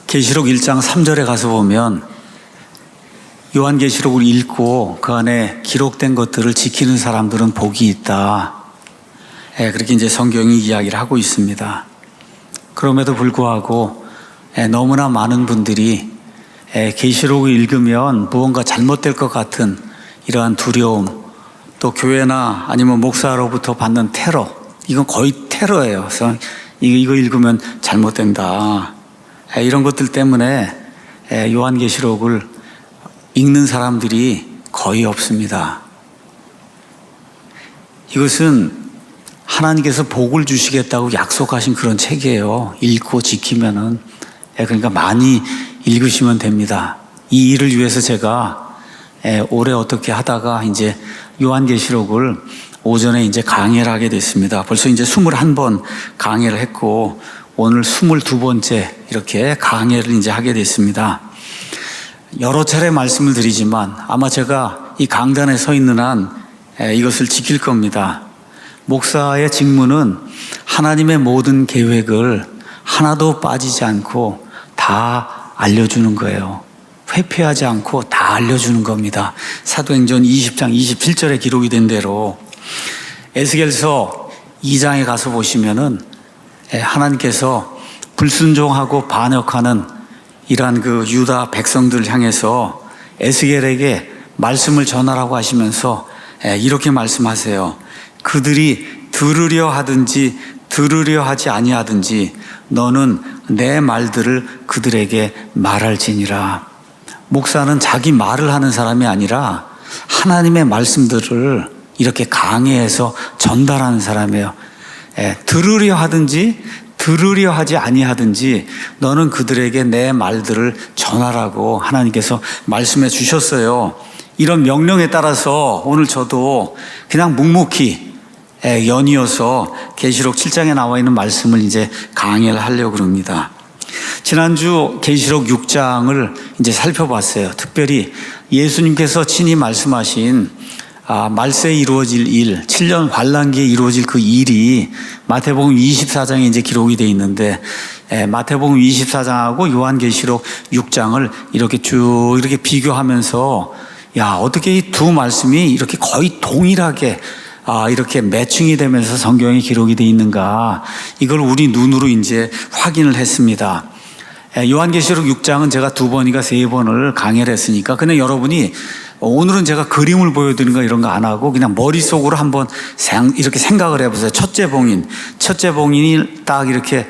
계시록 1장 3절에 가서 보면 요한계시록을 읽고 그 안에 기록된 것들을 지키는 사람들은 복이 있다. 그렇게 이제 성경이 이야기를 하고 있습니다. 그럼에도 불구하고 너무나 많은 분들이 계시록을 읽으면 무언가 잘못될 것 같은 이러한 두려움, 또 교회나 아니면 목사로부터 받는 테러, 이건 거의 테러예요. 그래서 이거 읽으면 잘못된다. 이런 것들 때문에 요한계시록을 읽는 사람들이 거의 없습니다. 이것은 하나님께서 복을 주시겠다고 약속하신 그런 책이에요. 읽고 지키면은. 그러니까 많이 읽으시면 됩니다. 이 일을 위해서 제가 올해 어떻게 하다가 이제 요한계시록을 오전에 이제 강의를 하게 됐습니다. 벌써 이제 21번 강의를 했고 오늘 22번째 이렇게 강의를 이제 하게 됐습니다. 여러 차례 말씀을 드리지만 아마 제가 이 강단에 서 있는 한 이것을 지킬 겁니다. 목사의 직무는 하나님의 모든 계획을 하나도 빠지지 않고 다 알려주는 거예요. 회피하지 않고 다 알려주는 겁니다. 사도행전 20장 27절에 기록이 된 대로 에스겔서 2장에 가서 보시면은 하나님께서 불순종하고 반역하는 이러한 그 유다 백성들 향해서 에스겔에게 말씀을 전하라고 하시면서 이렇게 말씀하세요. 그들이 들으려 하든지 들으려 하지 아니하든지 너는 내 말들을 그들에게 말할지니라. 목사는 자기 말을 하는 사람이 아니라 하나님의 말씀들을 이렇게 강해해서 전달하는 사람이에요. 들으려 하든지 들으려 하지 아니하든지 너는 그들에게 내 말들을 전하라고 하나님께서 말씀해 주셨어요. 이런 명령에 따라서 오늘 저도 그냥 묵묵히 연이어서 계시록 7장에 나와 있는 말씀을 이제 강의를 하려고 합니다. 지난주 계시록 6장을 이제 살펴봤어요. 특별히 예수님께서 친히 말씀하신 말세에 이루어질 일, 7년 환란기에 이루어질 그 일이 마태복음 24장에 이제 기록이 되어 있는데 마태복음 24장하고 요한계시록 6장을 이렇게 쭉 이렇게 비교하면서 어떻게 이 두 말씀이 이렇게 거의 동일하게 이렇게 매칭이 되면서 성경에 기록이 되어 있는가, 이걸 우리 눈으로 이제 확인을 했습니다. 요한계시록 6장은 제가 2번인가 3번을 강의를 했으니까 그냥 여러분이 오늘은 제가 그림을 보여드리는 거 이런 거 안 하고 그냥 머릿속으로 한번 이렇게 생각을 해보세요. 첫째 봉인이 딱 이렇게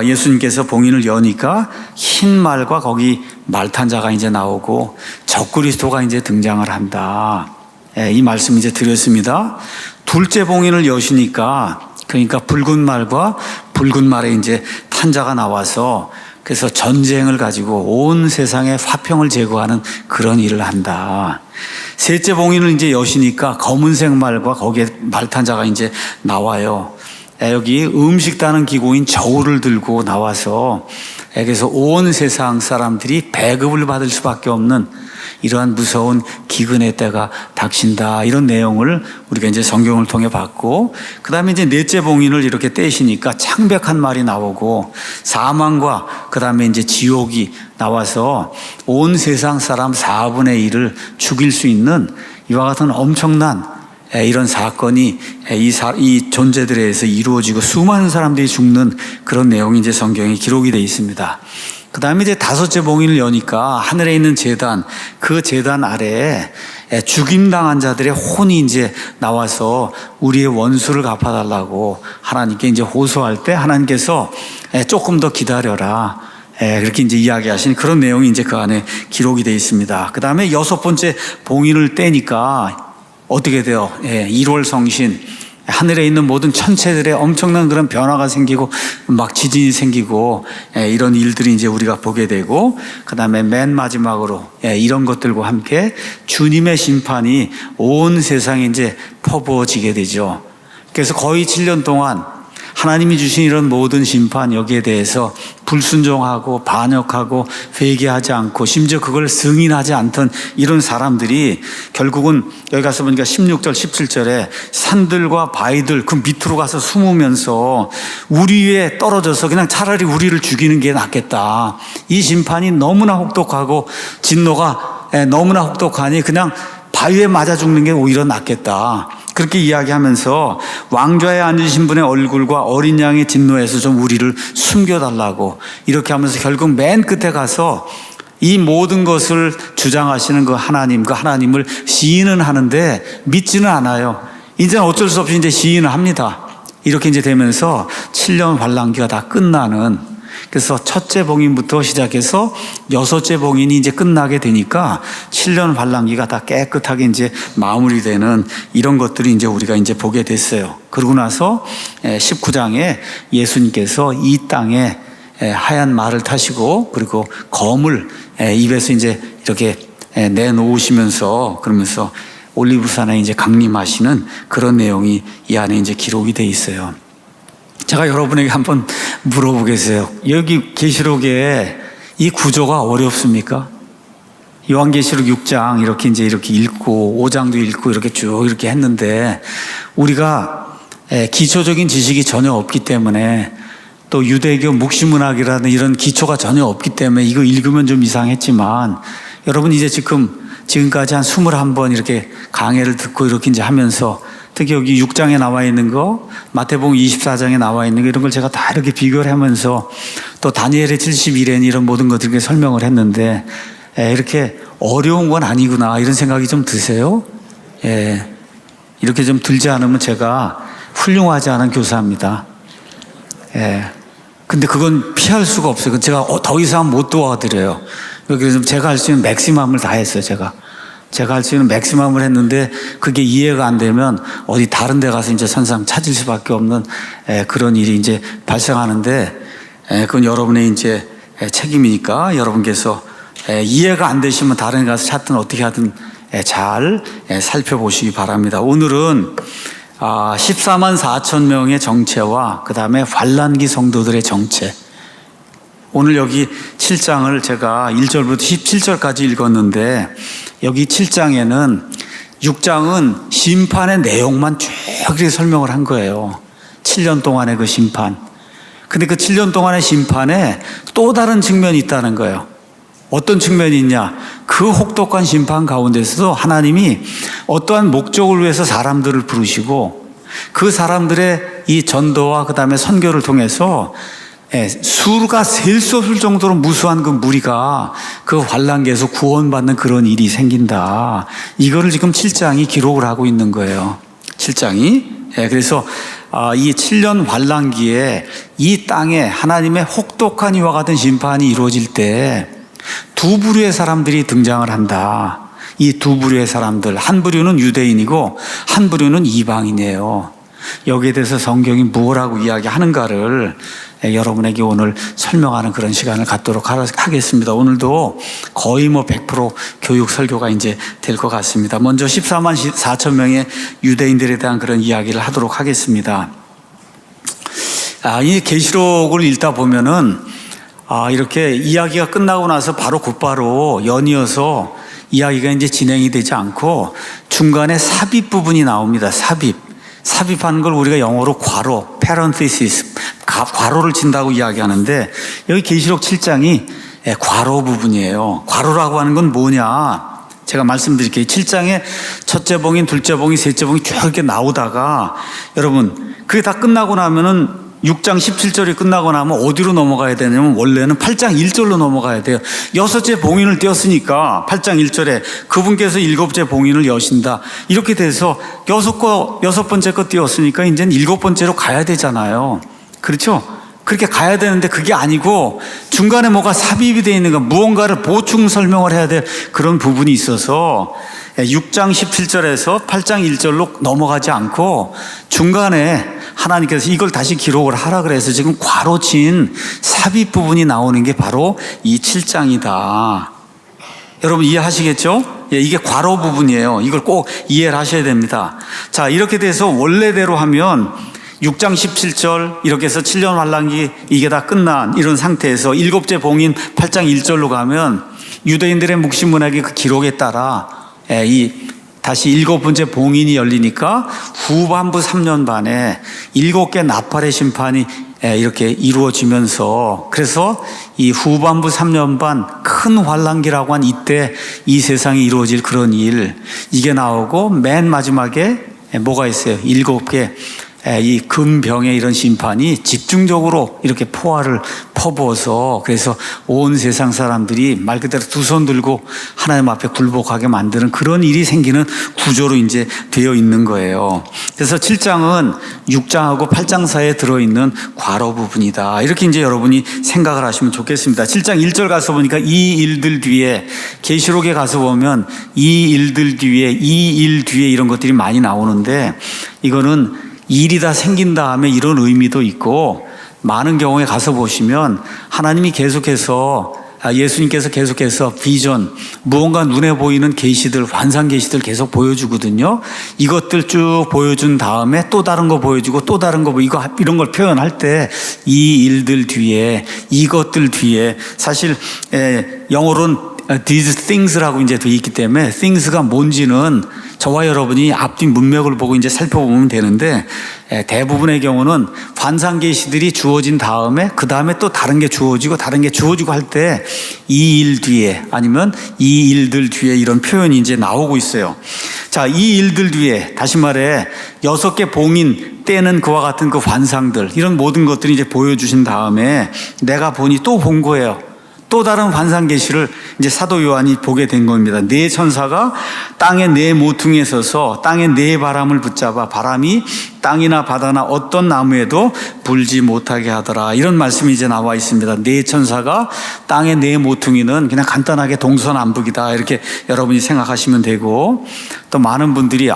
예수님께서 봉인을 여니까 흰 말과 거기 말탄자가 이제 나오고 적그리스도가 이제 등장을 한다. 이 말씀 이제 드렸습니다. 둘째 봉인을 여시니까 그러니까 붉은 말과 붉은 말에 이제 탄자가 나와서 그래서 전쟁을 가지고 온 세상에 화평을 제거하는 그런 일을 한다. 셋째 봉인을 이제 여시니까 검은색 말과 거기에 말탄자가 이제 나와요. 여기 음식 따는 기구인 저울을 들고 나와서 그래서 온 세상 사람들이 배급을 받을 수밖에 없는 이러한 무서운 기근의 때가 닥친다. 이런 내용을 우리가 이제 성경을 통해 봤고, 그 다음에 이제 넷째 봉인을 이렇게 떼시니까 창백한 말이 나오고 사망과 그 다음에 이제 지옥이 나와서 온 세상 사람 4분의 1을 죽일 수 있는 이와 같은 엄청난 이런 사건이 이 존재들에 의해서 이루어지고 수많은 사람들이 죽는 그런 내용이 이제 성경에 기록이 되어 있습니다. 그 다음에 이제 다섯째 봉인을 여니까 하늘에 있는 제단, 그 제단 아래에 죽임당한 자들의 혼이 이제 나와서 우리의 원수를 갚아달라고 하나님께 이제 호소할 때 하나님께서 조금 더 기다려라. 그렇게 이제 이야기하신 그런 내용이 이제 그 안에 기록이 되어 있습니다. 그 다음에 여섯 번째 봉인을 떼니까 어떻게 돼요? 1월 성신. 하늘에 있는 모든 천체들의 엄청난 그런 변화가 생기고 막 지진이 생기고 이런 일들이 이제 우리가 보게 되고, 그 다음에 맨 마지막으로 이런 것들과 함께 주님의 심판이 온 세상에 이제 퍼부어지게 되죠. 그래서 거의 7년 동안 하나님이 주신 이런 모든 심판 여기에 대해서 불순종하고 반역하고 회개하지 않고 심지어 그걸 승인하지 않던 이런 사람들이 결국은 여기 가서 보니까 16절 17절에 산들과 바위들 그 밑으로 가서 숨으면서 우리 위에 떨어져서 그냥 차라리 우리를 죽이는 게 낫겠다. 이 심판이 너무나 혹독하고 진노가 너무나 혹독하니 그냥 바위에 맞아 죽는 게 오히려 낫겠다. 그렇게 이야기하면서 왕좌에 앉으신 분의 얼굴과 어린 양의 진노에서 좀 우리를 숨겨달라고 이렇게 하면서 결국 맨 끝에 가서 이 모든 것을 주장하시는 그 하나님을 시인은 하는데 믿지는 않아요. 이제는 어쩔 수 없이 이제 시인을 합니다. 이렇게 이제 되면서 7년 환란기가 다 끝나는, 그래서 첫째 봉인부터 시작해서 여섯째 봉인이 이제 끝나게 되니까 7년 환란기가 다 깨끗하게 이제 마무리되는 이런 것들이 이제 우리가 이제 보게 됐어요. 그러고 나서 19장에 예수님께서 이 땅에 하얀 말을 타시고 그리고 검을 입에서 이제 이렇게 내놓으시면서 그러면서 올리브산에 이제 강림하시는 그런 내용이 이 안에 이제 기록이 돼 있어요. 제가 여러분에게 한번 물어보겠어요. 여기 계시록에 이 구조가 어렵습니까? 요한계시록 6장 이렇게 이제 이렇게 읽고 5장도 읽고 이렇게 쭉 이렇게 했는데 우리가 기초적인 지식이 전혀 없기 때문에 또 유대교 묵시문학이라는 이런 기초가 전혀 없기 때문에 이거 읽으면 좀 이상했지만 여러분 이제 지금까지 한 21번 이렇게 강해를 듣고 이렇게 이제 하면서 특히 여기 6장에 나와 있는 거, 마태복음 24장에 나와 있는 거 이런 걸 제가 다 이렇게 비교를 하면서 또 다니엘의 71엔 이런 모든 것들을 설명을 했는데 이렇게 어려운 건 아니구나 이런 생각이 좀 드세요? 이렇게 좀 들지 않으면 제가 훌륭하지 않은 교사입니다. 근데 그건 피할 수가 없어요. 제가 더 이상 못 도와드려요. 그래서 제가 할 수 있는 맥시멈을 다 했어요. 제가 할 수 있는 맥시멈을 했는데 그게 이해가 안 되면 어디 다른 데 가서 이제 선상 찾을 수밖에 없는 그런 일이 이제 발생하는데 그건 여러분의 이제 책임이니까 여러분께서 이해가 안 되시면 다른 데 가서 찾든 어떻게 하든 잘 살펴보시기 바랍니다. 오늘은 14만 4천 명의 정체와 그 다음에 환란기 성도들의 정체. 오늘 여기 7장을 제가 1절부터 17절까지 읽었는데 여기 7장에는 6장은 심판의 내용만 쭉 이렇게 설명을 한 거예요. 7년 동안의 그 심판. 근데 그 7년 동안의 심판에 또 다른 측면이 있다는 거예요. 어떤 측면이 있냐? 그 혹독한 심판 가운데서도 하나님이 어떠한 목적을 위해서 사람들을 부르시고 그 사람들의 이 전도와 그 다음에 선교를 통해서 수가 셀 수 없을 정도로 무수한 그 무리가 그 환란기에서 구원받는 그런 일이 생긴다. 이거를 지금 7장이 기록을 하고 있는 거예요. 7장이. 그래서 이 7년 환란기에 이 땅에 하나님의 혹독한 이와 같은 심판이 이루어질 때 두 부류의 사람들이 등장을 한다. 이 두 부류의 사람들, 한 부류는 유대인이고 한 부류는 이방인이에요. 여기에 대해서 성경이 뭐라고 이야기하는가를 여러분에게 오늘 설명하는 그런 시간을 갖도록 하겠습니다. 오늘도 거의 100% 교육 설교가 이제 될 것 같습니다. 먼저 14만 4천 명의 유대인들에 대한 그런 이야기를 하도록 하겠습니다. 이 계시록을 읽다 보면은 이렇게 이야기가 끝나고 나서 곧바로 연이어서 이야기가 이제 진행이 되지 않고 중간에 삽입 부분이 나옵니다. 삽입하는 걸 우리가 영어로 괄호, parenthesis, 괄호를 친다고 이야기하는데 여기 계시록 7장이 괄호 부분이에요. 괄호라고 하는 건 뭐냐? 제가 말씀드릴게요. 7장에 첫째 봉인, 둘째 봉인, 셋째 봉이 쭉 이렇게 나오다가 여러분 그게 다 끝나고 나면은 6장 17절이 끝나고 나면 어디로 넘어가야 되냐면 원래는 8장 1절로 넘어가야 돼요. 여섯째 봉인을 띄었으니까 8장 1절에 그분께서 일곱째 봉인을 여신다. 이렇게 돼서 여섯 번째 거 띄었으니까 이제는 일곱 번째로 가야 되잖아요. 그렇죠? 그렇게 가야 되는데 그게 아니고 중간에 뭐가 삽입이 되어 있는 거, 무언가를 보충 설명을 해야 될 그런 부분이 있어서 6장 17절에서 8장 1절로 넘어가지 않고 중간에 하나님께서 이걸 다시 기록을 하라 그래서 지금 괄호친 삽입 부분이 나오는 게 바로 이 7장이다. 여러분 이해하시겠죠? 이게 괄호 부분이에요. 이걸 꼭 이해를 하셔야 됩니다. 자, 이렇게 돼서 원래대로 하면 6장 17절 이렇게 해서 7년 환란기 이게 다 끝난 이런 상태에서 7째 봉인 8장 1절로 가면 유대인들의 묵신 문학의 그 기록에 따라 다시 7번째 봉인이 열리니까 후반부 3년 반에 7개 나팔의 심판이 이렇게 이루어지면서 그래서 이 후반부 3년 반 큰 환란기라고 한 이때 이 세상에 이루어질 그런 일 이게 나오고 맨 마지막에 뭐가 있어요? 7개 이 금병의 이런 심판이 집중적으로 이렇게 포화를 퍼부어서 그래서 온 세상 사람들이 말 그대로 두 손 들고 하나님 앞에 굴복하게 만드는 그런 일이 생기는 구조로 이제 되어 있는 거예요. 그래서 7장은 6장하고 8장 사이에 들어있는 과로 부분이다. 이렇게 이제 여러분이 생각을 하시면 좋겠습니다. 7장 1절 가서 보니까 이 일들 뒤에 계시록에 가서 보면 이 일들 뒤에 이 일 뒤에 이런 것들이 많이 나오는데 이거는 일이 다 생긴 다음에 이런 의미도 있고 많은 경우에 가서 보시면 하나님이 계속해서 예수님께서 계속해서 비전 무언가 눈에 보이는 계시들 환상 계시들 계속 보여주거든요. 이것들 쭉 보여준 다음에 또 다른 거 보여주고 또 다른 거 이런 걸 표현할 때 이 일들 뒤에 이것들 뒤에 사실 영어로는 these things라고 이제 돼 있기 때문에 things가 뭔지는 저와 여러분이 앞뒤 문맥을 보고 이제 살펴보면 되는데 대부분의 경우는 환상 계시들이 주어진 다음에 그 다음에 또 다른 게 주어지고 다른 게 주어지고 할 때 이 일 뒤에 아니면 이 일들 뒤에 이런 표현이 이제 나오고 있어요. 자, 이 일들 뒤에 다시 말해 6개 봉인 때는 그와 같은 그 환상들 이런 모든 것들이 이제 보여주신 다음에 내가 보니 또 본 거예요. 또 다른 환상 계시를 이제 사도 요한이 보게 된 겁니다. 네 천사가 땅의 네 모퉁이에 서서 땅의 네 바람을 붙잡아 바람이 땅이나 바다나 어떤 나무에도 불지 못하게 하더라. 이런 말씀이 이제 나와 있습니다. 네 천사가 땅의 네 모퉁이는 그냥 간단하게 동서남북이다. 이렇게 여러분이 생각하시면 되고 또 많은 분들이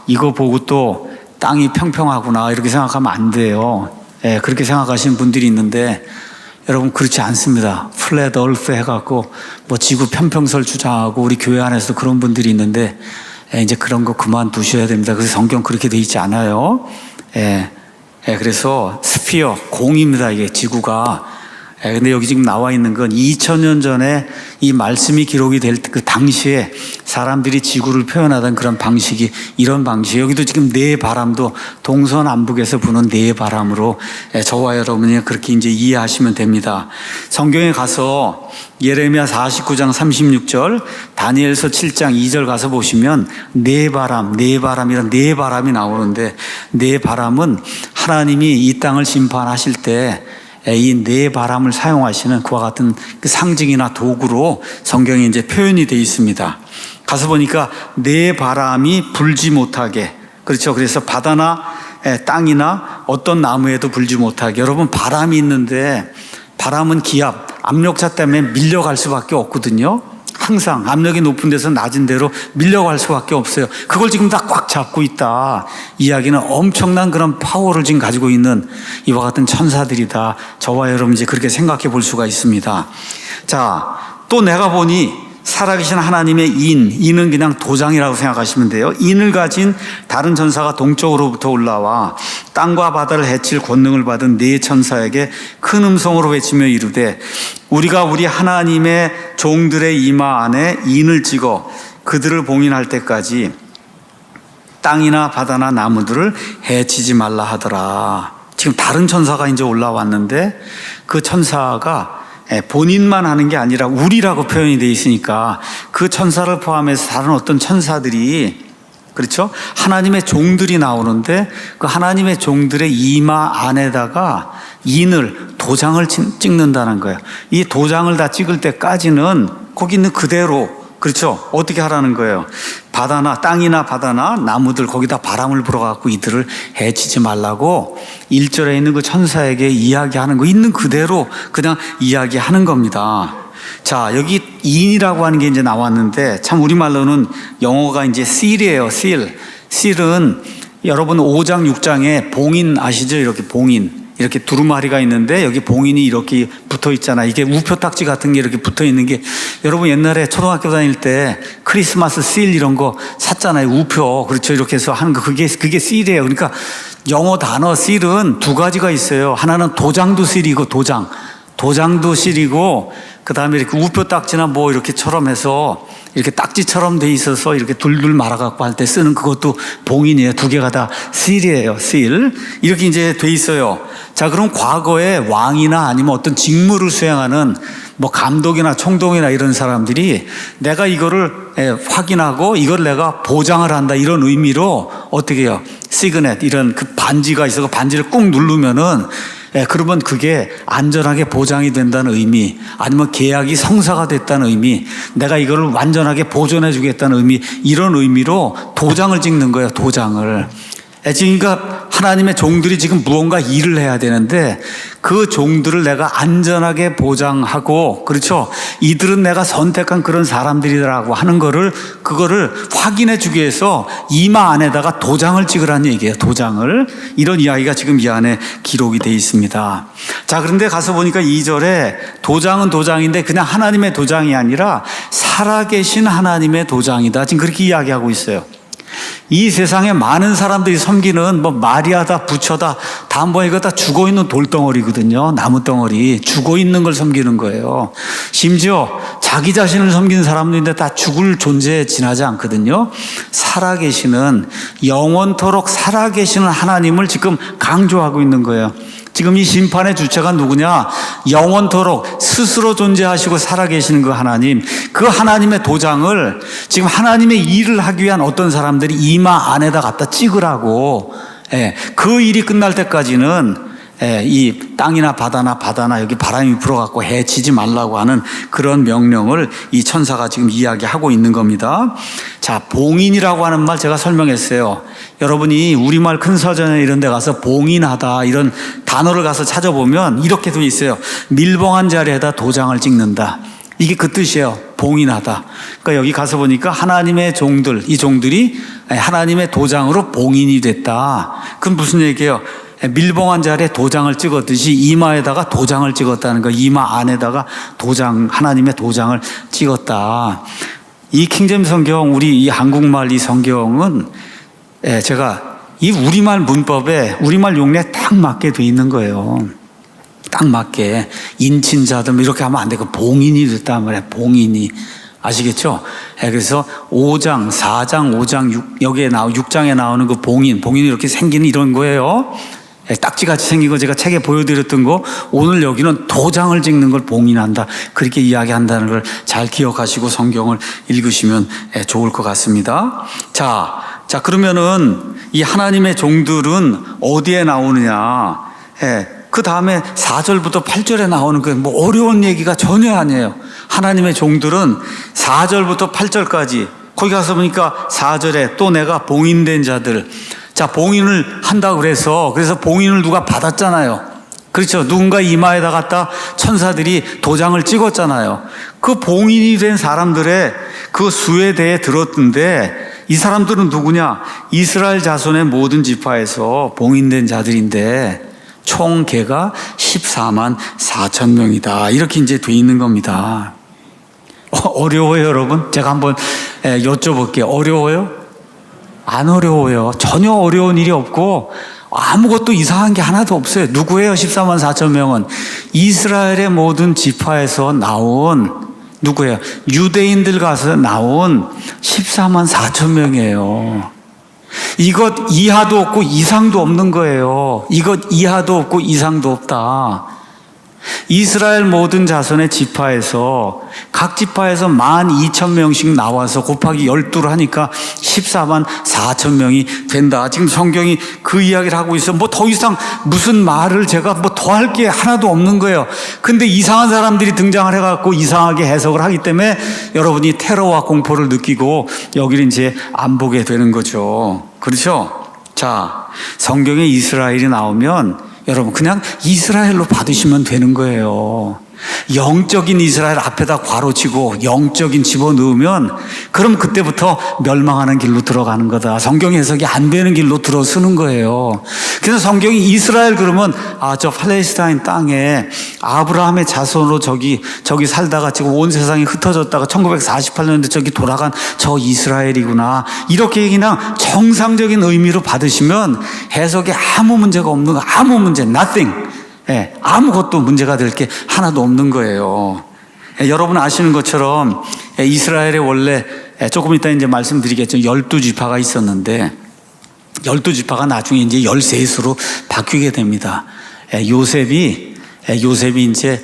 이거 보고 또 땅이 평평하구나 이렇게 생각하면 안 돼요. 그렇게 생각하시는 분들이 있는데 여러분 그렇지 않습니다. 플랫 얼프 해갖고 뭐 지구 편평설 주장하고 우리 교회 안에서 그런 분들이 있는데 이제 그런 거 그만두셔야 됩니다. 그래서 성경 그렇게 돼 있지 않아요. 그래서 스피어 공입니다. 이게 지구가. 근데 여기 지금 나와 있는 건 2000년 전에 이 말씀이 기록이 될 그 당시에 사람들이 지구를 표현하던 그런 방식이 이런 방식. 여기도 지금 네 바람도 동서남북에서 부는 네 바람으로 저와 여러분이 그렇게 이제 이해하시면 됩니다. 성경에 가서 예레미야 49장 36절, 다니엘서 7장 2절 가서 보시면 네 바람이란 네 바람이 나오는데 네 바람은 하나님이 이 땅을 심판하실 때 이 네 바람을 사용하시는 그와 같은 그 상징이나 도구로 성경에 이제 표현이 되어 있습니다. 가서 보니까 네 바람이 불지 못하게, 그렇죠. 그래서 바다나 땅이나 어떤 나무에도 불지 못하게. 여러분 바람이 있는데 바람은 기압, 압력차 때문에 밀려갈 수밖에 없거든요. 항상 압력이 높은 데서 낮은 데로 밀려갈 수밖에 없어요. 그걸 지금 다 꽉 잡고 있다. 이야기는 엄청난 그런 파워를 지금 가지고 있는 이와 같은 천사들이다. 저와 여러분 이제 그렇게 생각해 볼 수가 있습니다. 자, 또 내가 보니 살아계신 하나님의 인은 그냥 도장이라고 생각하시면 돼요. 인을 가진 다른 천사가 동쪽으로부터 올라와 땅과 바다를 해칠 권능을 받은 네 천사에게 큰 음성으로 외치며 이르되 우리가 우리 하나님의 종들의 이마 안에 인을 찍어 그들을 봉인할 때까지 땅이나 바다나 나무들을 해치지 말라 하더라. 지금 다른 천사가 이제 올라왔는데 그 천사가 본인만 하는 게 아니라 우리라고 표현이 되어 있으니까 그 천사를 포함해서 다른 어떤 천사들이, 그렇죠? 하나님의 종들이 나오는데 그 하나님의 종들의 이마 안에다가 인을, 도장을 찍는다는 거예요. 이 도장을 다 찍을 때까지는 거기 있는 그대로, 그렇죠? 어떻게 하라는 거예요? 바다나 땅이나 바다나 나무들 거기다 바람을 불어갖고 이들을 해치지 말라고 1절에 있는 그 천사에게 이야기하는 거 있는 그대로 그냥 이야기하는 겁니다. 자, 여기 인이라고 하는 게 이제 나왔는데 참 우리말로는 영어가 이제 seal이에요. seal. seal은 여러분 5장 6장에 봉인 아시죠? 이렇게 봉인. 이렇게 두루마리가 있는데 여기 봉인이 이렇게 붙어 있잖아. 이게 우표 딱지 같은 게 이렇게 붙어 있는 게 여러분 옛날에 초등학교 다닐 때 크리스마스 씰 이런 거 샀잖아요. 우표. 그렇죠. 이렇게 해서 하는 거 그게 씰이에요. 그러니까 영어 단어 seal은 두 가지가 있어요. 하나는 도장도 seal이고 도장도 seal이고 그다음에 이렇게 우표 딱지나 뭐 이렇게처럼 해서 이렇게 딱지처럼 돼 있어서 이렇게 둘둘 말아갖고 할 때 쓰는 그것도 봉인이에요. 두 개가 다 seal이에요. seal. 이렇게 이제 돼 있어요. 자, 그럼 과거에 왕이나 아니면 어떤 직무를 수행하는 뭐 감독이나 총독이나 이런 사람들이 내가 이거를 확인하고 이걸 내가 보장을 한다 이런 의미로 어떻게 해요? 시그넷 이런 그 반지가 있어서 반지를 꾹 누르면은 그러면 그게 안전하게 보장이 된다는 의미, 아니면 계약이 성사가 됐다는 의미, 내가 이거를 완전하게 보존해 주겠다는 의미, 이런 의미로 도장을 찍는 거예요. 도장을. 그러니까 하나님의 종들이 지금 무언가 일을 해야 되는데 그 종들을 내가 안전하게 보장하고, 그렇죠? 이들은 내가 선택한 그런 사람들이라고 하는 거를, 그거를 확인해 주기 위해서 이마 안에다가 도장을 찍으라는 얘기예요. 도장을. 이런 이야기가 지금 이 안에 기록이 되어 있습니다. 자, 그런데 가서 보니까 2절에 도장은 도장인데 그냥 하나님의 도장이 아니라 살아계신 하나님의 도장이다. 지금 그렇게 이야기하고 있어요. 이 세상에 많은 사람들이 섬기는 뭐 마리아다 부처다 다 뭐 이거 다 죽어있는 돌덩어리거든요. 나무덩어리 죽어있는 걸 섬기는 거예요. 심지어 자기 자신을 섬기는 사람들인데 다 죽을 존재에 지나지 않거든요. 살아계시는, 영원토록 살아계시는 하나님을 지금 강조하고 있는 거예요. 지금 이 심판의 주체가 누구냐? 영원토록 스스로 존재하시고 살아계시는 그 하나님, 그 하나님의 도장을 지금 하나님의 일을 하기 위한 어떤 사람들이 이마 안에다 갖다 찍으라고, 그 일이 끝날 때까지는 이 땅이나 바다나 여기 바람이 불어갖고 해치지 말라고 하는 그런 명령을 이 천사가 지금 이야기하고 있는 겁니다. 자, 봉인이라고 하는 말 제가 설명했어요. 여러분이 우리말 큰 서점에 이런 데 가서 봉인하다 이런 단어를 가서 찾아보면 이렇게 돼 있어요. 밀봉한 자리에다 도장을 찍는다. 이게 그 뜻이에요. 봉인하다. 그러니까 여기 가서 보니까 하나님의 종들, 이 종들이 하나님의 도장으로 봉인이 됐다. 그건 무슨 얘기예요? 밀봉한 자리에 도장을 찍었듯이 이마에다가 도장을 찍었다는 거. 이마 안에다가 도장, 하나님의 도장을 찍었다. 이 킹제임스 성경, 우리 이 한국말 이 성경은 제가 이 우리말 문법에, 우리말 용례에 딱 맞게 돼 있는 거예요. 딱 맞게. 인친자들 이렇게 하면 안 되고 봉인이 됐단 말이에요. 봉인이. 아시겠죠? 그래서 5장, 4장, 5장, 6장에 나오는 그 봉인이 이렇게 생기는 이런 거예요. 딱지같이 생긴 거 제가 책에 보여드렸던 거, 오늘 여기는 도장을 찍는 걸 봉인한다. 그렇게 이야기한다는 걸 잘 기억하시고 성경을 읽으시면 좋을 것 같습니다. 자, 그러면은 이 하나님의 종들은 어디에 나오느냐? 그 다음에 4절부터 8절에 나오는 그 뭐 어려운 얘기가 전혀 아니에요. 하나님의 종들은 4절부터 8절까지, 거기 가서 보니까 4절에 또 내가 봉인된 자들, 자, 봉인을 한다고 그래서 봉인을 누가 받았잖아요. 그렇죠. 누군가 이마에다 갖다 천사들이 도장을 찍었잖아요. 그 봉인이 된 사람들의 그 수에 대해 들었던데, 이 사람들은 누구냐? 이스라엘 자손의 모든 지파에서 봉인된 자들인데 총 개가 14만 4천 명이다. 이렇게 이제 돼 있는 겁니다. 어려워요, 여러분? 제가 한번 여쭤볼게요. 어려워요? 안 어려워요. 전혀 어려운 일이 없고 아무것도 이상한 게 하나도 없어요. 누구예요? 14만 4천 명은 이스라엘의 모든 지파에서 나온 누구예요? 유대인들 가서 나온 14만 4천 명이에요. 이것 이하도 없고 이상도 없는 거예요. 이것 이하도 없고 이상도 없다. 이스라엘 모든 자손의 지파에서 각 지파에서 12,000명씩 나와서 곱하기 12를 하니까 14만 4천 명이 된다. 지금 성경이 그 이야기를 하고 있어요. 뭐 더 이상 무슨 말을 제가 뭐 더 할 게 하나도 없는 거예요. 근데 이상한 사람들이 등장을 해갖고 이상하게 해석을 하기 때문에 여러분이 테러와 공포를 느끼고 여기를 이제 안 보게 되는 거죠. 그렇죠? 자, 성경에 이스라엘이 나오면 여러분 그냥 이스라엘로 받으시면 되는 거예요. 영적인 이스라엘 앞에다 괄호치고 영적인 집어넣으면 그럼 그때부터 멸망하는 길로 들어가는 거다. 성경 해석이 안 되는 길로 들어서는 거예요. 그래서 성경이 이스라엘 그러면 저 팔레스타인 땅에 아브라함의 자손으로 저기 살다가 지금 온 세상이 흩어졌다가 1948년대 저기 돌아간 저 이스라엘이구나. 이렇게 그냥 정상적인 의미로 받으시면 해석에 아무 문제가 없는 거, 아무 문제, nothing. 아무것도 문제가 될 게 하나도 없는 거예요. 여러분 아시는 것처럼 이스라엘에 원래 조금 이따 이제 말씀드리겠죠. 12지파가 있었는데 12지파가 나중에 이제 13수로 바뀌게 됩니다. 요셉이 이제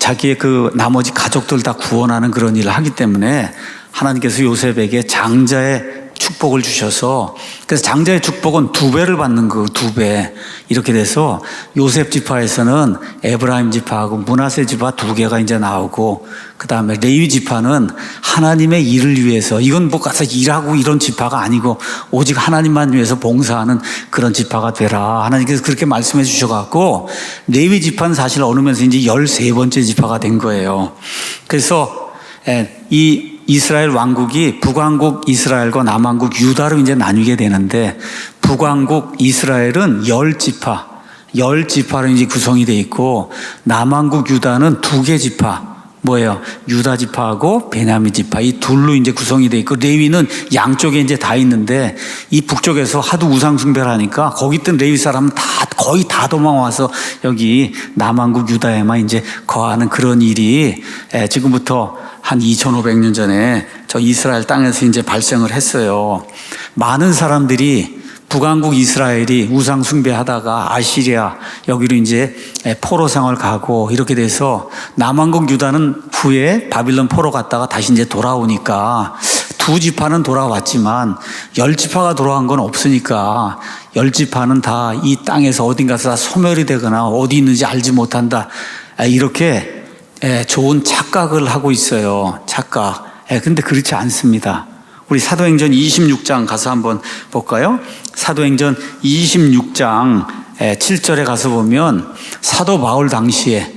자기의 그 나머지 가족들 다 구원하는 그런 일을 하기 때문에 하나님께서 요셉에게 장자의 축복을 주셔서 그래서 장자의 축복은 2배를 받는 거 2배 이렇게 돼서 요셉 지파에서는 에브라임 지파하고 므낫세 지파 2개가 이제 나오고 그 다음에 레위 지파는 하나님의 일을 위해서 이건 뭐 가서 일하고 이런 지파가 아니고 오직 하나님만 위해서 봉사하는 그런 지파가 되라 하나님께서 그렇게 말씀해 주셔갖고 레위 지파는 사실 어느면서 이제 13번째 지파가 된 거예요. 그래서 이 이스라엘 왕국이 북왕국 이스라엘과 남왕국 유다로 이제 나뉘게 되는데 북왕국 이스라엘은 10지파로 이제 구성이 되어 있고 남왕국 유다는 2개 지파 뭐예요? 유다 지파하고 베냐민 지파 이 둘로 이제 구성이 되어 있고 레위는 양쪽에 이제 다 있는데 이 북쪽에서 하도 우상 숭배를 하니까 거기 있던 레위 사람은 거의 다 도망와서 여기 남왕국 유다에만 이제 거하는 그런 일이 지금부터 한 2500년 전에 저 이스라엘 땅에서 이제 발생을 했어요. 많은 사람들이 북왕국 이스라엘이 우상 숭배하다가 아시리아 여기로 이제 포로상을 가고 이렇게 돼서 남왕국 유다는 후에 바빌론 포로 갔다가 다시 이제 돌아오니까 2지파는 돌아왔지만 10지파가 돌아간 건 없으니까 10지파는 다 이 땅에서 어딘가서 다 소멸이 되거나 어디 있는지 알지 못한다 이렇게 좋은 착각을 하고 있어요. 착각. 근데 그렇지 않습니다. 우리 사도행전 26장 가서 한번 볼까요? 사도행전 26장 7절에 가서 보면 사도 바울 당시에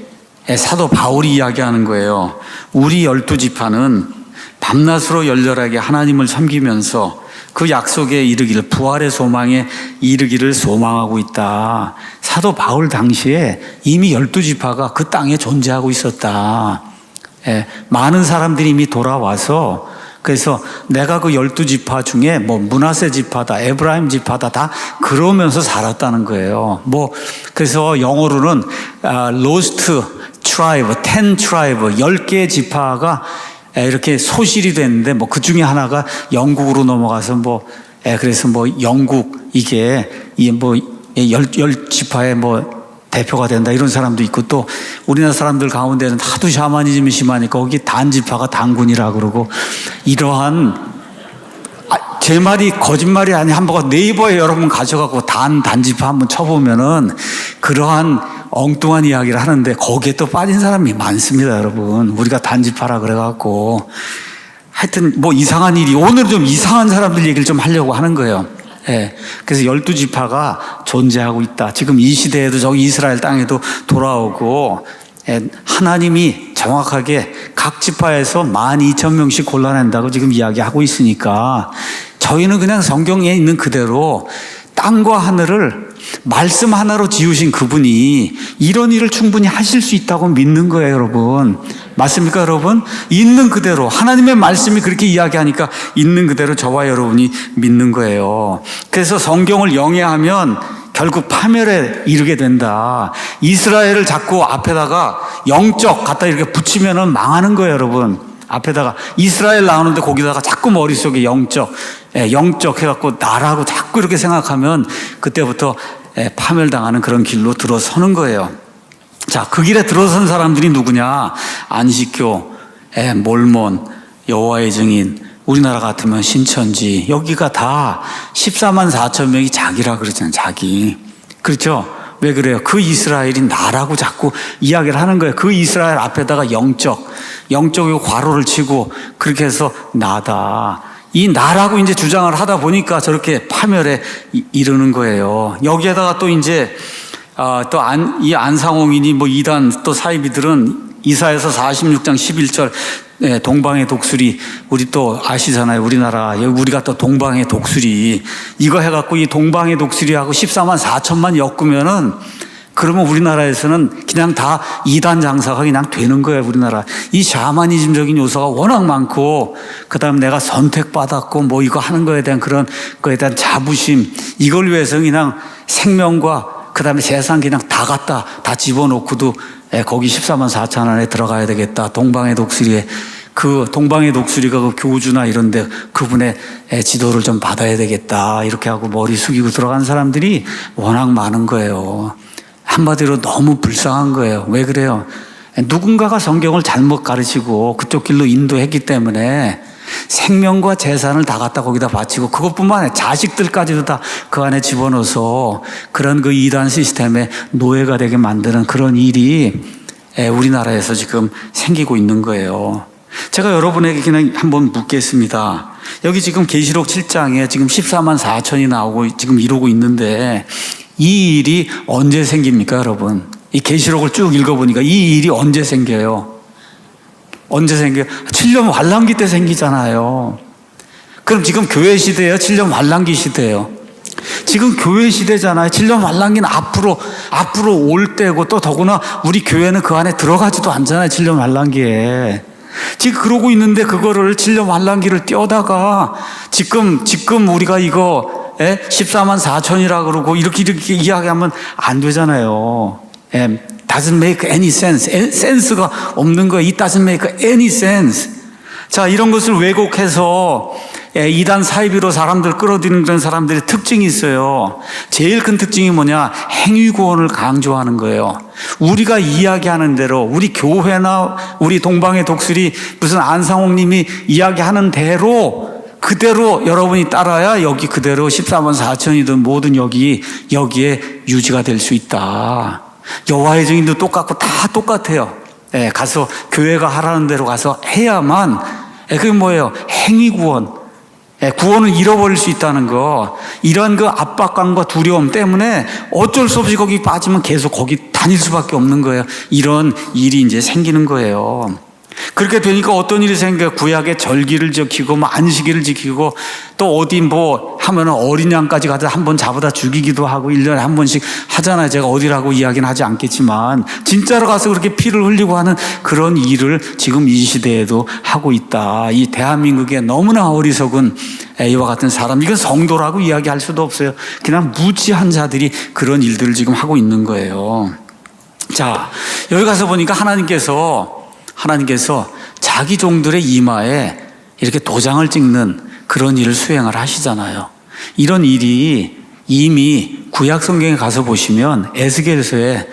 사도 바울이 이야기하는 거예요. 우리 12지파는 밤낮으로 열렬하게 하나님을 섬기면서 그 약속에 이르기를 부활의 소망에 이르기를 소망하고 있다. 사도 바울 당시에 이미 12지파가 그 땅에 존재하고 있었다. 많은 사람들이 이미 돌아와서 그래서 내가 그 12지파 중에 뭐 므낫세 지파다, 에브라임 지파다 다 그러면서 살았다는 거예요. 그래서 영어로는 lost tribe, 10 tribe, 10개 지파가 이렇게 소실이 됐는데 그 중에 하나가 영국으로 넘어가서 그래서 영국 이게 열 지파의 대표가 된다 이런 사람도 있고 또 우리나라 사람들 가운데는 하도 샤머니즘이 심하니까 거기 단지파가 단군이라 그러고 이러한 제 말이 거짓말이 아니 한번 네이버에 여러분 가셔갖고 단지파 한번 쳐보면은 그러한 엉뚱한 이야기를 하는데 거기에 또 빠진 사람이 많습니다, 여러분. 우리가 단지파라 그래갖고 하여튼 이상한 일이 오늘 좀 이상한 사람들 얘기를 좀 하려고 하는 거예요. 그래서 12지파가 존재하고 있다. 지금 이 시대에도 저기 이스라엘 땅에도 돌아오고 하나님이 정확하게 각 지파에서 12,000명씩 골라낸다고 지금 이야기하고 있으니까 저희는 그냥 성경에 있는 그대로 땅과 하늘을 말씀 하나로 지으신 그분이 이런 일을 충분히 하실 수 있다고 믿는 거예요, 여러분. 맞습니까, 여러분? 있는 그대로 하나님의 말씀이 그렇게 이야기하니까 있는 그대로 저와 여러분이 믿는 거예요. 그래서 성경을 영해하면 결국 파멸에 이르게 된다. 이스라엘을 자꾸 앞에다가 영적 갖다 이렇게 붙이면은 망하는 거예요, 여러분. 앞에다가 이스라엘 나오는데 거기다가 자꾸 머릿속에 영적 해갖고 나라고 자꾸 이렇게 생각하면 그때부터 파멸당하는 그런 길로 들어서는 거예요. 자, 그 길에 들어선 사람들이 누구냐? 안식교, 몰몬, 여호와의 증인, 우리나라 같으면 신천지, 여기가 다 14만 4천 명이 자기라 그러잖아요. 자기. 그렇죠? 왜 그래요? 그 이스라엘이 나라고 자꾸 이야기를 하는 거예요. 그 이스라엘 앞에다가 영적으로 괄호를 치고 그렇게 해서 나다. 이 나라고 이제 주장을 하다 보니까 저렇게 파멸에 이르는 거예요. 여기에다가 또 이제 이 안상홍이니 뭐 이단 또 사이비들은 이사야서 46장 11절 동방의 독수리, 우리 또 아시잖아요. 우리가 또 동방의 독수리 이거 해갖고 이 동방의 독수리하고 14만 4천만 엮으면은 그러면 우리나라에서는 그냥 다 이단 장사가 그냥 되는 거예요. 우리나라 이 샤머니즘적인 요소가 워낙 많고, 그다음 내가 선택받았고 뭐 이거 하는 거에 대한 그런 거에 대한 자부심, 이걸 위해서 그냥 생명과 그다음에 재산 그냥 다 집어넣고도 거기 14만 4천 안에 들어가야 되겠다. 동방의 독수리에 그 동방의 독수리가 그 교주나 이런데 그분의 지도를 좀 받아야 되겠다. 이렇게 하고 머리 숙이고 들어간 사람들이 워낙 많은 거예요. 한마디로 너무 불쌍한 거예요. 왜 그래요? 누군가가 성경을 잘못 가르치고 그쪽 길로 인도했기 때문에 생명과 재산을 다 갖다 거기다 바치고, 그것뿐만 아니라 자식들까지도 다 그 안에 집어넣어서 그런 그 이단 시스템의 노예가 되게 만드는 그런 일이 우리나라에서 지금 생기고 있는 거예요. 제가 여러분에게 그냥 한번 묻겠습니다. 여기 지금 계시록 7장에 지금 14만 4천이 나오고 지금 이루고 있는데 이 일이 언제 생깁니까, 여러분? 이 계시록을 쭉 읽어보니까 이 일이 언제 생겨요? 언제 생겨요? 7년 환란기 때 생기잖아요. 그럼 지금 교회 시대예요? 7년 환란기 시대예요? 지금 교회 시대잖아요. 7년 환란기는 앞으로 올 때고, 또 더구나 우리 교회는 그 안에 들어가지도 않잖아요. 7년 환란기에. 지금 그러고 있는데 그거를 7년 환란기를 떼어다가 지금 우리가 이거 14만 4천이라 그러고 이렇게 이야기하면 안 되잖아요. doesn't make any sense. 센스가 없는 거예요. It doesn't make any sense. 자, 이런 것을 왜곡해서 이단 사이비로 사람들 끌어들이는 그런 사람들의 특징이 있어요. 제일 큰 특징이 뭐냐? 행위구원을 강조하는 거예요. 우리가 이야기하는 대로, 우리 교회나 우리 동방의 독수리 무슨 안상홍 님이 이야기하는 대로 그대로 여러분이 따라야 여기 그대로 14만 4천이든 뭐든 여기에 유지가 될 수 있다. 여호와의 증인도 똑같고 다 똑같아요. 가서 교회가 하라는 대로 가서 해야만, 그게 뭐예요? 행위구원. 구원을 잃어버릴 수 있다는 거. 이러한 그 압박감과 두려움 때문에 어쩔 수 없이 거기 빠지면 계속 거기 다닐 수밖에 없는 거예요. 이런 일이 이제 생기는 거예요. 그렇게 되니까 어떤 일이 생겨요? 구약의 절기를 지키고 뭐 안식일을 지키고 또 어디 뭐 하면 어린 양까지 가서 한 번 잡아다 죽이기도 하고 1년에 한 번씩 하잖아요. 제가 어디라고 이야기는 하지 않겠지만 진짜로 가서 그렇게 피를 흘리고 하는 그런 일을 지금 이 시대에도 하고 있다. 이 대한민국에 너무나 어리석은 이와 같은 사람, 이건 성도라고 이야기할 수도 없어요. 그냥 무지한 자들이 그런 일들을 지금 하고 있는 거예요. 자, 여기 가서 보니까 하나님께서 자기 종들의 이마에 이렇게 도장을 찍는 그런 일을 수행을 하시잖아요. 이런 일이 이미 구약 성경에 가서 보시면 에스겔서에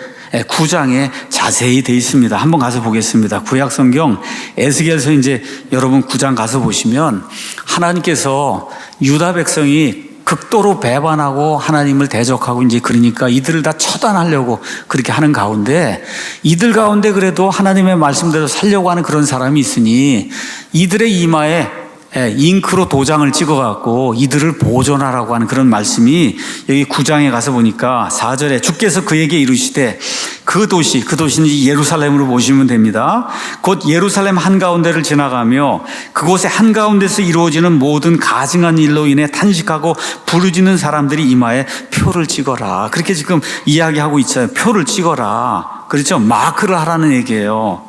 9장에 자세히 되어 있습니다. 한번 가서 보겠습니다. 구약 성경 에스겔서 이제 여러분 9장 가서 보시면 하나님께서 유다 백성이 극도로 배반하고 하나님을 대적하고 이제 그러니까 이들을 다 처단하려고 그렇게 하는 가운데, 이들 가운데 그래도 하나님의 말씀대로 살려고 하는 그런 사람이 있으니 이들의 이마에 잉크로 도장을 찍어갖고 이들을 보존하라고 하는 그런 말씀이 여기 9장에 가서 보니까 4절에 주께서 그에게 이르시되 그 도시는 예루살렘으로 보시면 됩니다. 곧 예루살렘 한가운데를 지나가며 그곳의 한가운데서 이루어지는 모든 가증한 일로 인해 탄식하고 부르짖는 사람들이 이마에 표를 찍어라. 그렇게 지금 이야기하고 있어요. 표를 찍어라. 그렇죠? 마크를 하라는 얘기예요.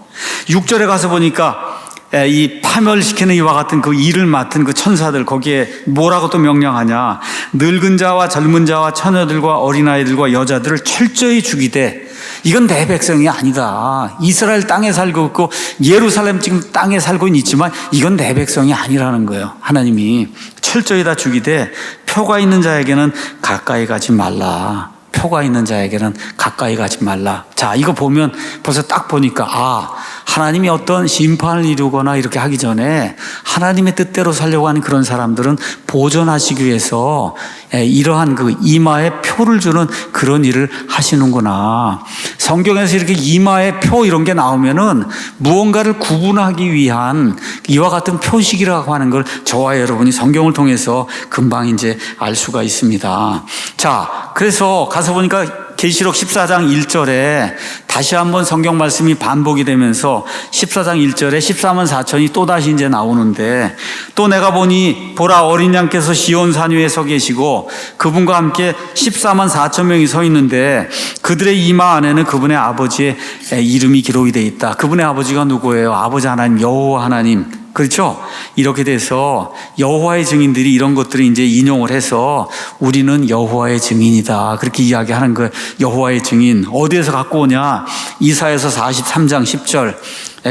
6절에 가서 보니까 이 파멸시키는 이와 같은 그 일을 맡은 그 천사들, 거기에 뭐라고 또 명령하냐? 늙은 자와 젊은 자와 처녀들과 어린아이들과 여자들을 철저히 죽이되, 이건 내 백성이 아니다. 이스라엘 땅에 살고 있고 예루살렘 지금 땅에 살고 있지만 이건 내 백성이 아니라는 거예요. 하나님이 철저히 다 죽이되 표가 있는 자에게는 가까이 가지 말라. 표가 있는 자에게는 가까이 가지 말라. 자, 이거 보면 벌써 딱 보니까 하나님이 어떤 심판을 이루거나 이렇게 하기 전에 하나님의 뜻대로 살려고 하는 그런 사람들은 보존하시기 위해서 이러한 그 이마에 표를 주는 그런 일을 하시는구나. 성경에서 이렇게 이마에 표 이런 게 나오면은 무언가를 구분하기 위한 이와 같은 표식이라고 하는 걸 저와 여러분이 성경을 통해서 금방 이제 알 수가 있습니다. 자, 그래서 가서 보니까 계시록 14장 1절에 다시 한번 성경 말씀이 반복이 되면서 14장 1절에 14만 4천이 또다시 이제 나오는데, 또 내가 보니 보라 어린 양께서 시온 산 위에 서 계시고 그분과 함께 14만 4천 명이 서 있는데 그들의 이마 안에는 그분의 아버지의 이름이 기록이 되어 있다. 그분의 아버지가 누구예요? 아버지 하나님, 여호와 하나님. 그렇죠? 이렇게 돼서 여호와의 증인들이 이런 것들을 이제 인용을 해서 우리는 여호와의 증인이다, 그렇게 이야기하는 거예요. 여호와의 증인 어디에서 갖고 오냐? 이사야서 43장 10절,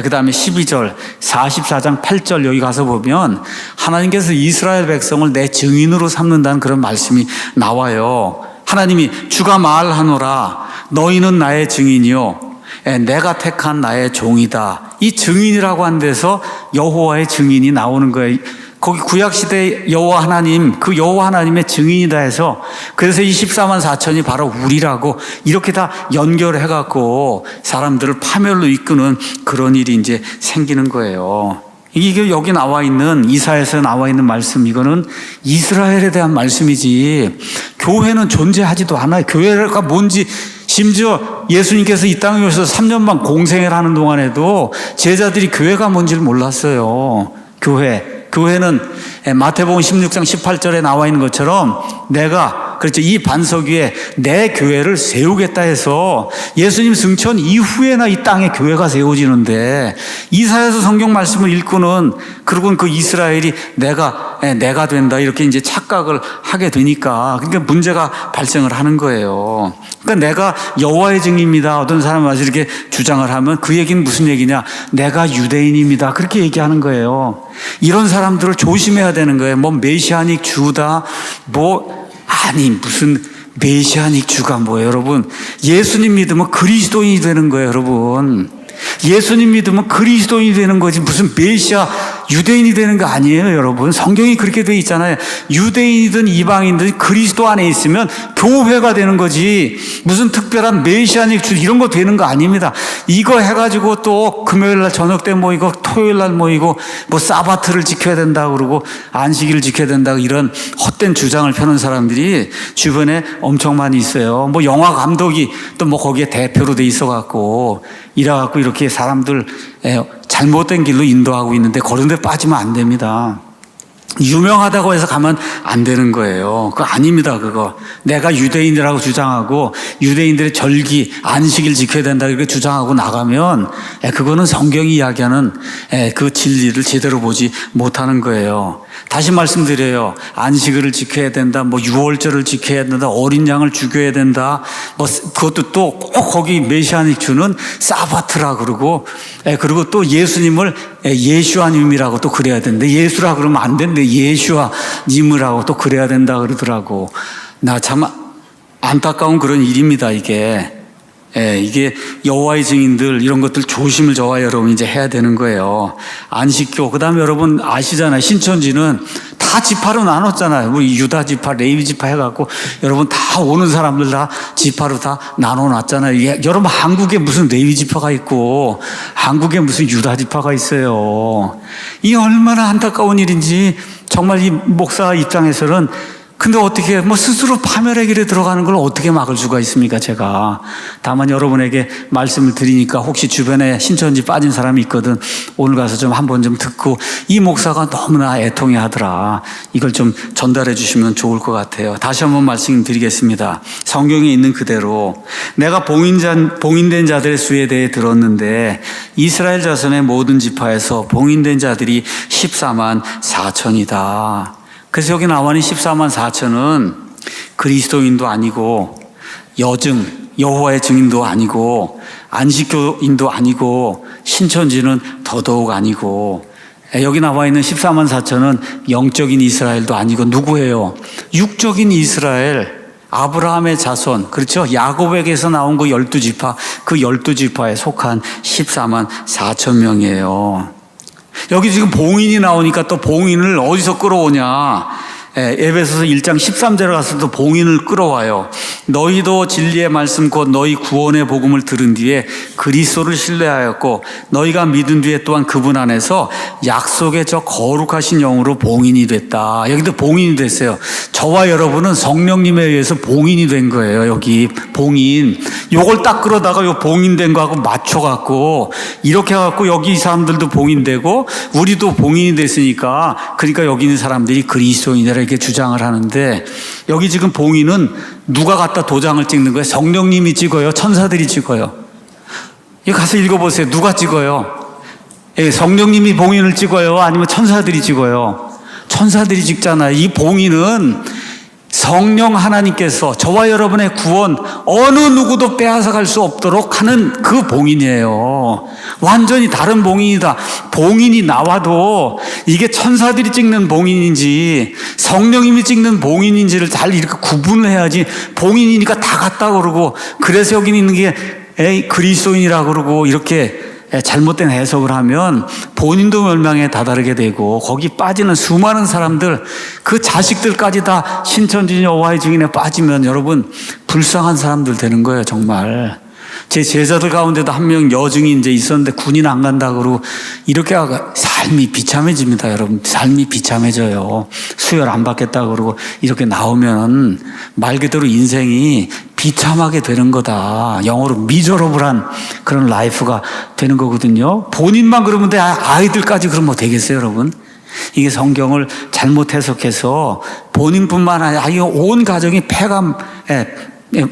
그 다음에 12절, 44장 8절 여기 가서 보면 하나님께서 이스라엘 백성을 내 증인으로 삼는다는 그런 말씀이 나와요. 하나님이 주가 말하노라 너희는 나의 증인이요 내가 택한 나의 종이다. 이 증인이라고 한 데서 여호와의 증인이 나오는 거예요. 거기 구약시대 여호와 하나님, 그 여호와 하나님의 증인이다 해서, 그래서 이 14만 4천이 바로 우리라고 이렇게 다 연결해갖고 사람들을 파멸로 이끄는 그런 일이 이제 생기는 거예요. 이게 여기 나와 있는, 이사야에서 나와 있는 말씀, 이거는 이스라엘에 대한 말씀이지 교회는 존재하지도 않아요. 교회가 뭔지, 심지어 예수님께서 이 땅에 오셔서 3년 반 공생을 하는 동안에도 제자들이 교회가 뭔지를 몰랐어요. 교회는 마태복음 16장 18절에 나와 있는 것처럼 내가, 그렇죠, 이 반석 위에 내 교회를 세우겠다 해서 예수님 승천 이후에나 이 땅에 교회가 세워지는데, 이사야서 성경 말씀을 읽고는 그러고는 그 이스라엘이 내가 된다 이렇게 이제 착각을 하게 되니까, 그러니까 문제가 발생을 하는 거예요. 그러니까 내가 여호와의 증인입니다, 어떤 사람이 와서 이렇게 주장을 하면 그 얘기는 무슨 얘기냐? 내가 유대인입니다, 그렇게 얘기하는 거예요. 이런 사람들을 조심해야 되는 거예요. 뭐 메시아닉 주다, 아니 무슨 메시아닉 주가 뭐예요, 여러분? 예수님 믿으면 그리스도인이 되는 거예요, 여러분. 예수님 믿으면 그리스도인이 되는 거지 무슨 메시아 유대인이 되는 거 아니에요, 여러분. 성경이 그렇게 돼 있잖아요. 유대인이든 이방인이든 그리스도 안에 있으면 교회가 되는 거지 무슨 특별한 메시아닉 주 이런 거 되는 거 아닙니다. 이거 해가지고 또 금요일날 저녁 때 모이고 토요일날 모이고 뭐 사바트를 지켜야 된다고 그러고 안식일을 지켜야 된다고 이런 헛된 주장을 펴는 사람들이 주변에 엄청 많이 있어요. 뭐 영화 감독이 또 뭐 거기에 대표로 돼 있어갖고 이래갖고 이렇게 사람들 잘못된 길로 인도하고 있는데 그런 데 빠지면 안 됩니다. 유명하다고 해서 가면 안 되는 거예요. 그거 아닙니다, 그거. 내가 유대인이라고 주장하고 유대인들의 절기, 안식일 지켜야 된다 이렇게 주장하고 나가면 그거는 성경이 이야기하는 그 진리를 제대로 보지 못하는 거예요. 다시 말씀드려요. 안식일을 지켜야 된다, 뭐 유월절을 지켜야 된다, 어린 양을 죽여야 된다, 뭐 그것도 또 꼭 거기 메시아닉 주는 사바트라 그러고, 그리고 또 예수님을 예슈아님이라고 또 그래야 되는데 예수라 그러면 안 되는데 예슈아님이라고 또 그래야 된다 그러더라고. 나 참 안타까운 그런 일입니다, 이게. 이게 여호와의 증인들 이런 것들 조심을 저와 여러분 이제 해야 되는 거예요. 안식교, 그 다음에 여러분 아시잖아요. 신천지는 다 지파로 나눴잖아요. 우리 유다 지파, 레위 지파 해갖고 여러분 다 오는 사람들 다 지파로 다 나눠놨잖아요. 여러분 한국에 무슨 레위 지파가 있고 한국에 무슨 유다 지파가 있어요. 이 얼마나 안타까운 일인지 정말 이 목사 입장에서는. 근데 어떻게 스스로 파멸의 길에 들어가는 걸 어떻게 막을 수가 있습니까, 제가. 다만 여러분에게 말씀을 드리니까 혹시 주변에 신천지 빠진 사람이 있거든, 오늘 가서 좀 한번 좀 듣고 이 목사가 너무나 애통해 하더라, 이걸 좀 전달해 주시면 좋을 것 같아요. 다시 한번 말씀드리겠습니다. 성경에 있는 그대로 내가 봉인된 자들의 수에 대해 들었는데 이스라엘 자손의 모든 지파에서 봉인된 자들이 14만 4천이다. 그래서 여기 나와 있는 14만 4천은 그리스도인도 아니고 여증, 여호와의 증인도 아니고 안식교인도 아니고 신천지는 더더욱 아니고, 여기 나와 있는 14만 4천은 영적인 이스라엘도 아니고 누구예요? 육적인 이스라엘, 아브라함의 자손, 그렇죠? 야곱에게서 나온 그 12지파, 그 12지파에 속한 14만 4천 명이에요. 여기 지금 봉인이 나오니까 또 봉인을 어디서 끌어오냐? 에베소서 1장 13절에 가서 또 봉인을 끌어와요. 너희도 진리의 말씀 곧 너희 구원의 복음을 들은 뒤에 그리스도를 신뢰하였고 너희가 믿은 뒤에 또한 그분 안에서 약속의 저 거룩하신 영으로 봉인이 됐다. 여기도 봉인이 됐어요. 저와 여러분은 성령님에 의해서 봉인이 된 거예요. 여기 봉인. 요걸 딱 끌어다가 요 봉인된 거하고 맞춰갖고 이렇게 해갖고 여기 이 사람들도 봉인되고 우리도 봉인이 됐으니까 그러니까 여기 있는 사람들이 그리스도인이라 이렇게 주장을 하는데 여기 지금 봉인은 누가 갖다 도장을 찍는 거예요? 성령님이 찍어요? 천사들이 찍어요? 이거 가서 읽어보세요. 누가 찍어요? 성령님이 봉인을 찍어요? 아니면 천사들이 찍어요? 천사들이 찍잖아요. 이 봉인은 성령 하나님께서 저와 여러분의 구원 어느 누구도 빼앗아갈 수 없도록 하는 그 봉인이에요. 완전히 다른 봉인이다. 봉인이 나와도 이게 천사들이 찍는 봉인인지 성령님이 찍는 봉인인지를 잘 이렇게 구분을 해야지 봉인이니까 다 같다 그러고 그래서 여기 있는 게 그리스도인이라고 그러고 이렇게 잘못된 해석을 하면 본인도 멸망에 다다르게 되고 거기 빠지는 수많은 사람들 그 자식들까지 다 신천지 여호와의 증인에 빠지면 여러분 불쌍한 사람들 되는 거예요. 정말 제 제자들 가운데도 한 명 여증이 이제 있었는데 군인 안 간다 그러고 이렇게 하고 삶이 비참해집니다. 여러분 삶이 비참해져요. 수혈 안 받겠다 그러고 이렇게 나오면 말 그대로 인생이 비참하게 되는 거다. 영어로 미저러블한 그런 라이프가 되는 거거든요. 본인만 그러면 돼. 아이들까지 그러면 되겠어요, 여러분? 이게 성경을 잘못 해석해서 본인뿐만 아니라 온 가정이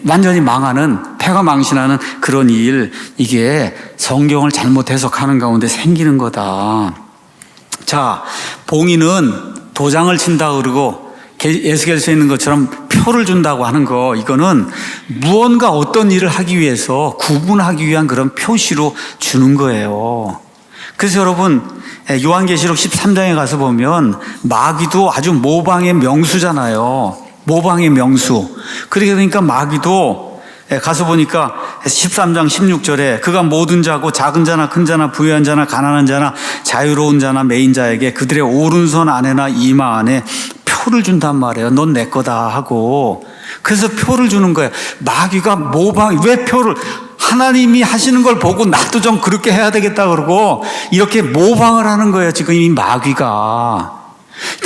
완전히 망하는, 패가 망신하는 그런 일, 이게 성경을 잘못 해석하는 가운데 생기는 거다. 자, 봉인은 도장을 친다 그러고 에스겔서에 있는 것처럼 표를 준다고 하는 거, 이거는 무언가 어떤 일을 하기 위해서 구분하기 위한 그런 표시로 주는 거예요. 그래서 여러분 요한계시록 13장에 가서 보면 마귀도 아주 모방의 명수잖아요. 모방의 명수. 그러니까 마귀도 가서 보니까 13장 16절에 그가 모든 자고 작은 자나 큰 자나 부유한 자나 가난한 자나 자유로운 자나 매인 자에게 그들의 오른손 안에나 이마 안에 표를 준단 말이에요. 넌 내 거다 하고. 그래서 표를 주는 거예요. 마귀가 모방, 왜 표를, 하나님이 하시는 걸 보고 나도 좀 그렇게 해야 되겠다 그러고 이렇게 모방을 하는 거예요. 지금 이 마귀가.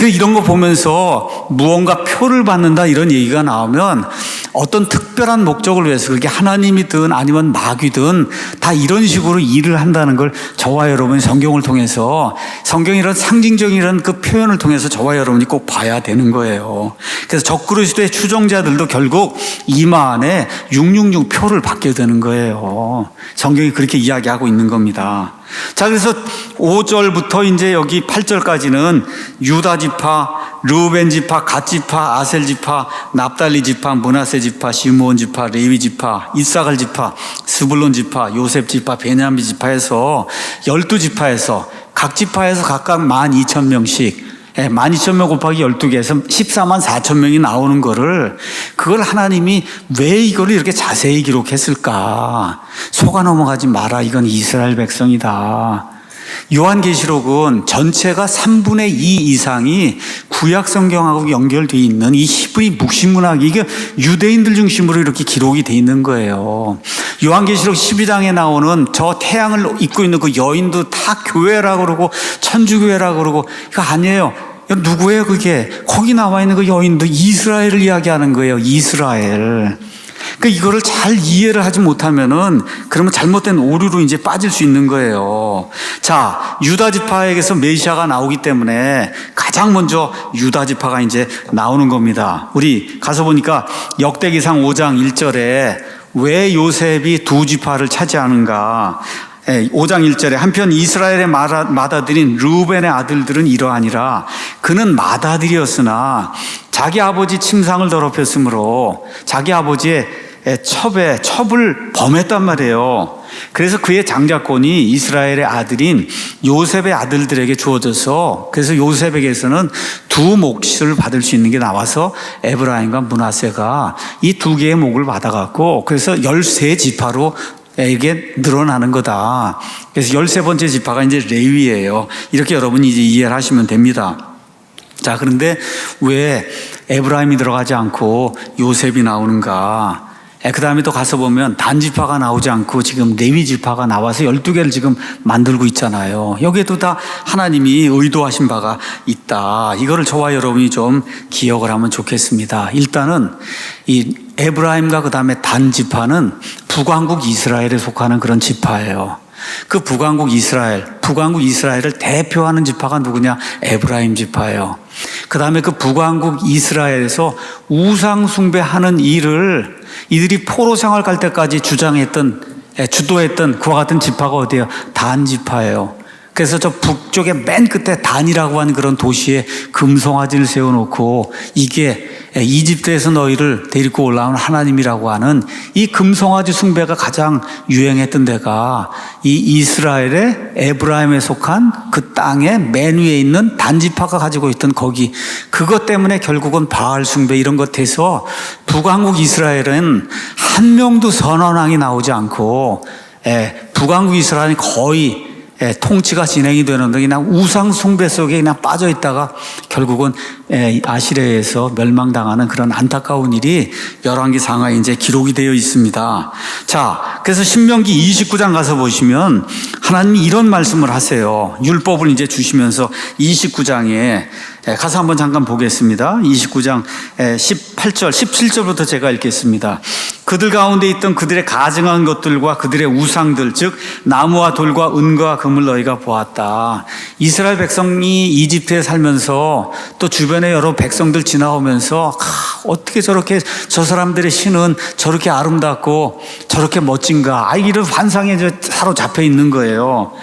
이런 거 보면서 무언가 표를 받는다 이런 얘기가 나오면 어떤 특별한 목적을 위해서 그게 하나님이든 아니면 마귀든 다 이런 식으로 일을 한다는 걸 저와 여러분이 성경을 통해서 성경이란 상징적인 이런 그 표현을 통해서 저와 여러분이 꼭 봐야 되는 거예요. 그래서 적그리스도의 추종자들도 결국 이마 안에 666 표를 받게 되는 거예요. 성경이 그렇게 이야기하고 있는 겁니다. 자, 그래서 5절부터 이제 여기 8절까지는 유다 지파, 르우벤 지파, 갓 지파, 아셀 지파, 납달리 지파, 므낫세 지파, 시므온 지파, 레위 지파, 이사갈 지파, 스불론 지파, 요셉 지파, 베냐민 지파에서 12지파에서 각 지파에서 각각 12,000명씩 12,000명 곱하기 12개에서 14만 4천 명이 나오는 거를 그걸 하나님이 왜 이걸 이렇게 자세히 기록했을까? 속아 넘어가지 마라. 이건 이스라엘 백성이다. 요한계시록은 전체가 3분의 2 이상이 구약 성경하고 연결되어 있는 이 히브리 묵시문학이 이게 유대인들 중심으로 이렇게 기록이 되어 있는 거예요. 요한계시록 12장에 나오는 저 태양을 입고 있는 그 여인도 다 교회라고 그러고 천주교회라고 그러고 이거 아니에요. 누구예요 그게? 거기 나와 있는 그 여인도 이스라엘을 이야기하는 거예요. 이스라엘. 그러니까 이거를 잘 이해를 하지 못하면은 그러면 잘못된 오류로 이제 빠질 수 있는 거예요. 자, 유다 지파에게서 메시아가 나오기 때문에 가장 먼저 유다 지파가 이제 나오는 겁니다. 우리 가서 보니까 역대기상 5장 1절에 왜 요셉이 두 지파를 차지하는가? 5장 1절에 한편 이스라엘의 맏아들인 르우벤의 아들들은 이러하니라. 그는 맏아들이었으나 자기 아버지 침상을 더럽혔으므로 자기 아버지의 첩을 범했단 말이에요. 그래서 그의 장자권이 이스라엘의 아들인 요셉의 아들들에게 주어져서 그래서 요셉에게서는 두 몫을 받을 수 있는 게 나와서 에브라임과 므낫세가 이 두 개의 몫을 받아갖고 그래서 13지파로 이게 늘어나는 거다. 그래서 13번째 지파가 이제 레위예요. 이렇게 여러분이 이제 이해를 하시면 됩니다. 자, 그런데 왜 에브라임이 들어가지 않고 요셉이 나오는가? 그 다음에 또 가서 보면 단 지파가 나오지 않고 지금 레위 지파가 나와서 12개를 지금 만들고 있잖아요. 여기에도 다 하나님이 의도하신 바가 있다. 이거를 저와 여러분이 좀 기억을 하면 좋겠습니다. 일단은 이 에브라임과 그 다음에 단 지파는 북왕국 이스라엘에 속하는 그런 지파예요. 그 북왕국 이스라엘을 대표하는 지파가 누구냐? 에브라임 지파예요. 그 다음에 그 북왕국 이스라엘에서 우상 숭배하는 일을 이들이 포로 생활 갈 때까지 주도했던 그와 같은 지파가 어디예요? 단 지파예요. 그래서 저 북쪽의 맨 끝에 단이라고 하는 그런 도시에 금송아지를 세워놓고 이게 이집트에서 너희를 데리고 올라온 하나님이라고 하는 이 금송아지 숭배가 가장 유행했던 데가 이 이스라엘의 에브라임에 속한 그 땅의 맨 위에 있는 단지파가 가지고 있던 거기, 그것 때문에 결국은 바알 숭배 이런 것에서 북왕국 이스라엘은 한 명도 선언왕이 나오지 않고 북왕국 이스라엘이 거의 통치가 진행이 되는데 그냥 우상 숭배 속에 그냥 빠져 있다가 결국은 아시리아에서 멸망당하는 그런 안타까운 일이 열왕기상하에 이제 기록이 되어 있습니다. 자, 그래서 신명기 29장 가서 보시면 하나님이 이런 말씀을 하세요. 율법을 이제 주시면서 29장에 가서 한번 잠깐 보겠습니다. 29장 18절, 17절부터 제가 읽겠습니다. 그들 가운데 있던 그들의 가증한 것들과 그들의 우상들, 즉 나무와 돌과 은과 금을 너희가 보았다. 이스라엘 백성이 이집트에 살면서 또 주변에 여러 백성들 지나오면서 어떻게 저렇게 저 사람들의 신은 저렇게 아름답고 저렇게 멋진가, 이런 환상에 사로잡혀 있는 거예요.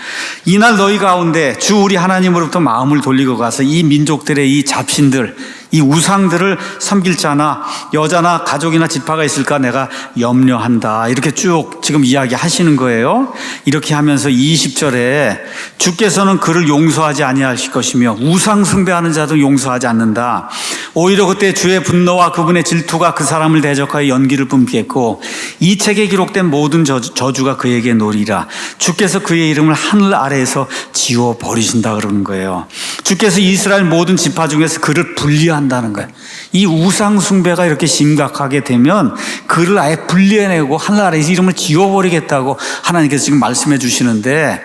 이날 너희 가운데 주 우리 하나님으로부터 마음을 돌리고 가서 이 민족들의 이 잡신들, 이 우상들을 섬길 자나 여자나 가족이나 지파가 있을까 내가 염려한다. 이렇게 쭉 지금 이야기하시는 거예요. 이렇게 하면서 20절에 주께서는 그를 용서하지 아니하실 것이며 우상 숭배하는 자도 용서하지 않는다. 오히려 그때 주의 분노와 그분의 질투가 그 사람을 대적하여 연기를 뿜겠고 이 책에 기록된 모든 저주가 그에게 노리라. 주께서 그의 이름을 하늘 아래에서 지워버리신다 그러는 거예요. 주께서 이스라엘 모든 지파 중에서 그를 분리한다는 거예요. 이 우상 숭배가 이렇게 심각하게 되면 그를 아예 분리해내고 하늘 아래에서 이름을 지워버리겠다고 하나님께서 지금 말씀해 주시는데,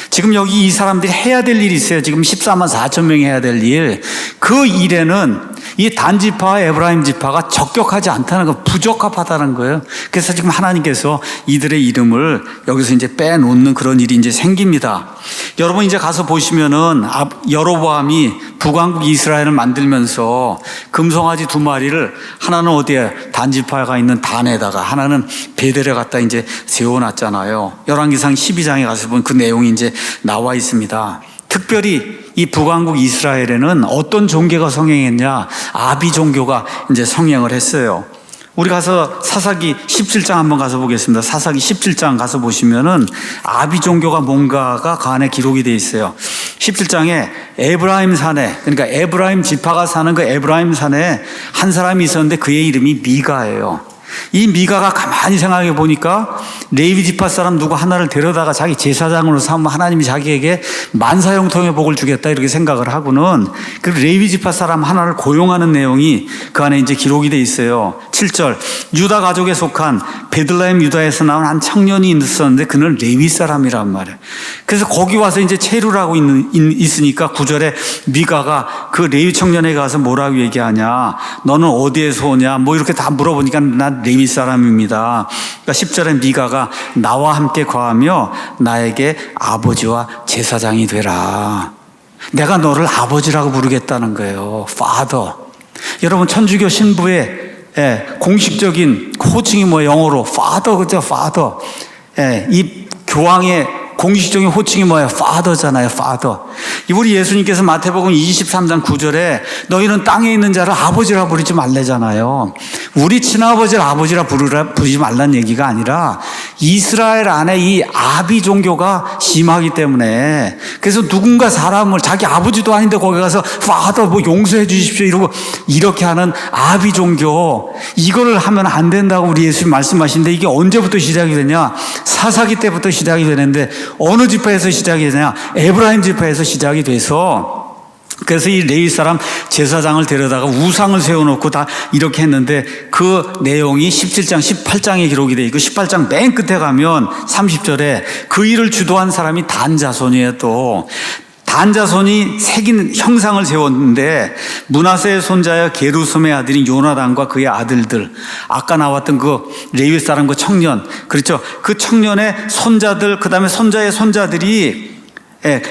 지금 여기 이 사람들이 해야 될 일이 있어요. 지금 14만 4천 명이 해야 될 일. 그 일에는 이 단지파와 에브라임 지파가 적격하지 않다는 거, 부적합하다는 거예요. 그래서 지금 하나님께서 이들의 이름을 여기서 이제 빼놓는 그런 일이 이제 생깁니다. 여러분 이제 가서 보시면은 여로보암이 북왕국 이스라엘을 만들면서 금송아지 2마리를 하나는 어디에 단지파가 있는 단에다가 하나는 베델에 갖다 이제 세워놨잖아요. 열왕기상 12장에 가서 보면 그 내용이 이제 나와 있습니다. 특별히 이 북왕국 이스라엘에는 어떤 종교가 성행했냐? 아비 종교가 이제 성행을 했어요. 우리 가서 사사기 17장 한번 가서 보겠습니다. 사사기 17장 가서 보시면은 아비 종교가 뭔가가 그 안에 기록이 되어 있어요. 17장에 에브라임 산에, 그러니까 에브라임 지파가 사는 그 에브라임 산에 한 사람이 있었는데 그의 이름이 미가예요. 이 미가가 가만히 생각해 보니까 레위 지파 사람 누구 하나를 데려다가 자기 제사장으로 삼으면 하나님이 자기에게 만사형통의 복을 주겠다 이렇게 생각을 하고는 그 레위 지파 사람 하나를 고용하는 내용이 그 안에 이제 기록이 돼 있어요. 7절, 유다 가족에 속한 베들레헴 유다에서 나온 한 청년이 있었는데 그는 레위 사람이란 말이에요. 그래서 거기 와서 이제 체류라고 있으니까 9절에 미가가 그 레위 청년에게 가서 뭐라고 얘기하냐, 너는 어디에서 오냐, 뭐 이렇게 다 물어보니까 난 레위 사람입니다. 그러니까 10절에 미가가 나와 함께 거하며 나에게 아버지와 제사장이 되라. 내가 너를 아버지라고 부르겠다는 거예요. Father. 여러분 천주교 신부의 공식적인 호칭이 뭐 영어로 Father, 그죠? Father. 이 교황의 공식적인 호칭이 뭐예요? Father잖아요. Father. 우리 예수님께서 마태복음 23장 9절에 너희는 땅에 있는 자를 아버지라 부르지 말래잖아요. 우리 친아버지를 아버지라 부르지 말라는 얘기가 아니라 이스라엘 안에 이 아비 종교가 심하기 때문에, 그래서 누군가 사람을 자기 아버지도 아닌데 거기 가서 Father 뭐 용서해 주십시오 이러고 이렇게 하는 아비 종교, 이거를 하면 안 된다고 우리 예수님 말씀하시는데, 이게 언제부터 시작이 되냐? 사사기 때부터 시작이 되는데 어느 지파에서 시작이 되냐? 에브라임 지파에서 시작이 돼서 그래서 이 레위 사람 제사장을 데려다가 우상을 세워놓고 다 이렇게 했는데 그 내용이 17장, 18장에 기록이 돼 있고 18장 맨 끝에 가면 30절에 그 일을 주도한 사람이 단 자손이에요. 또 단 자손이 새긴 형상을 세웠는데 므낫세의 손자여 게르솜의 아들인 요나단과 그의 아들들, 아까 나왔던 그 레위 사람 그 청년, 그렇죠? 그 청년의 손자들, 그 다음에 손자의 손자들이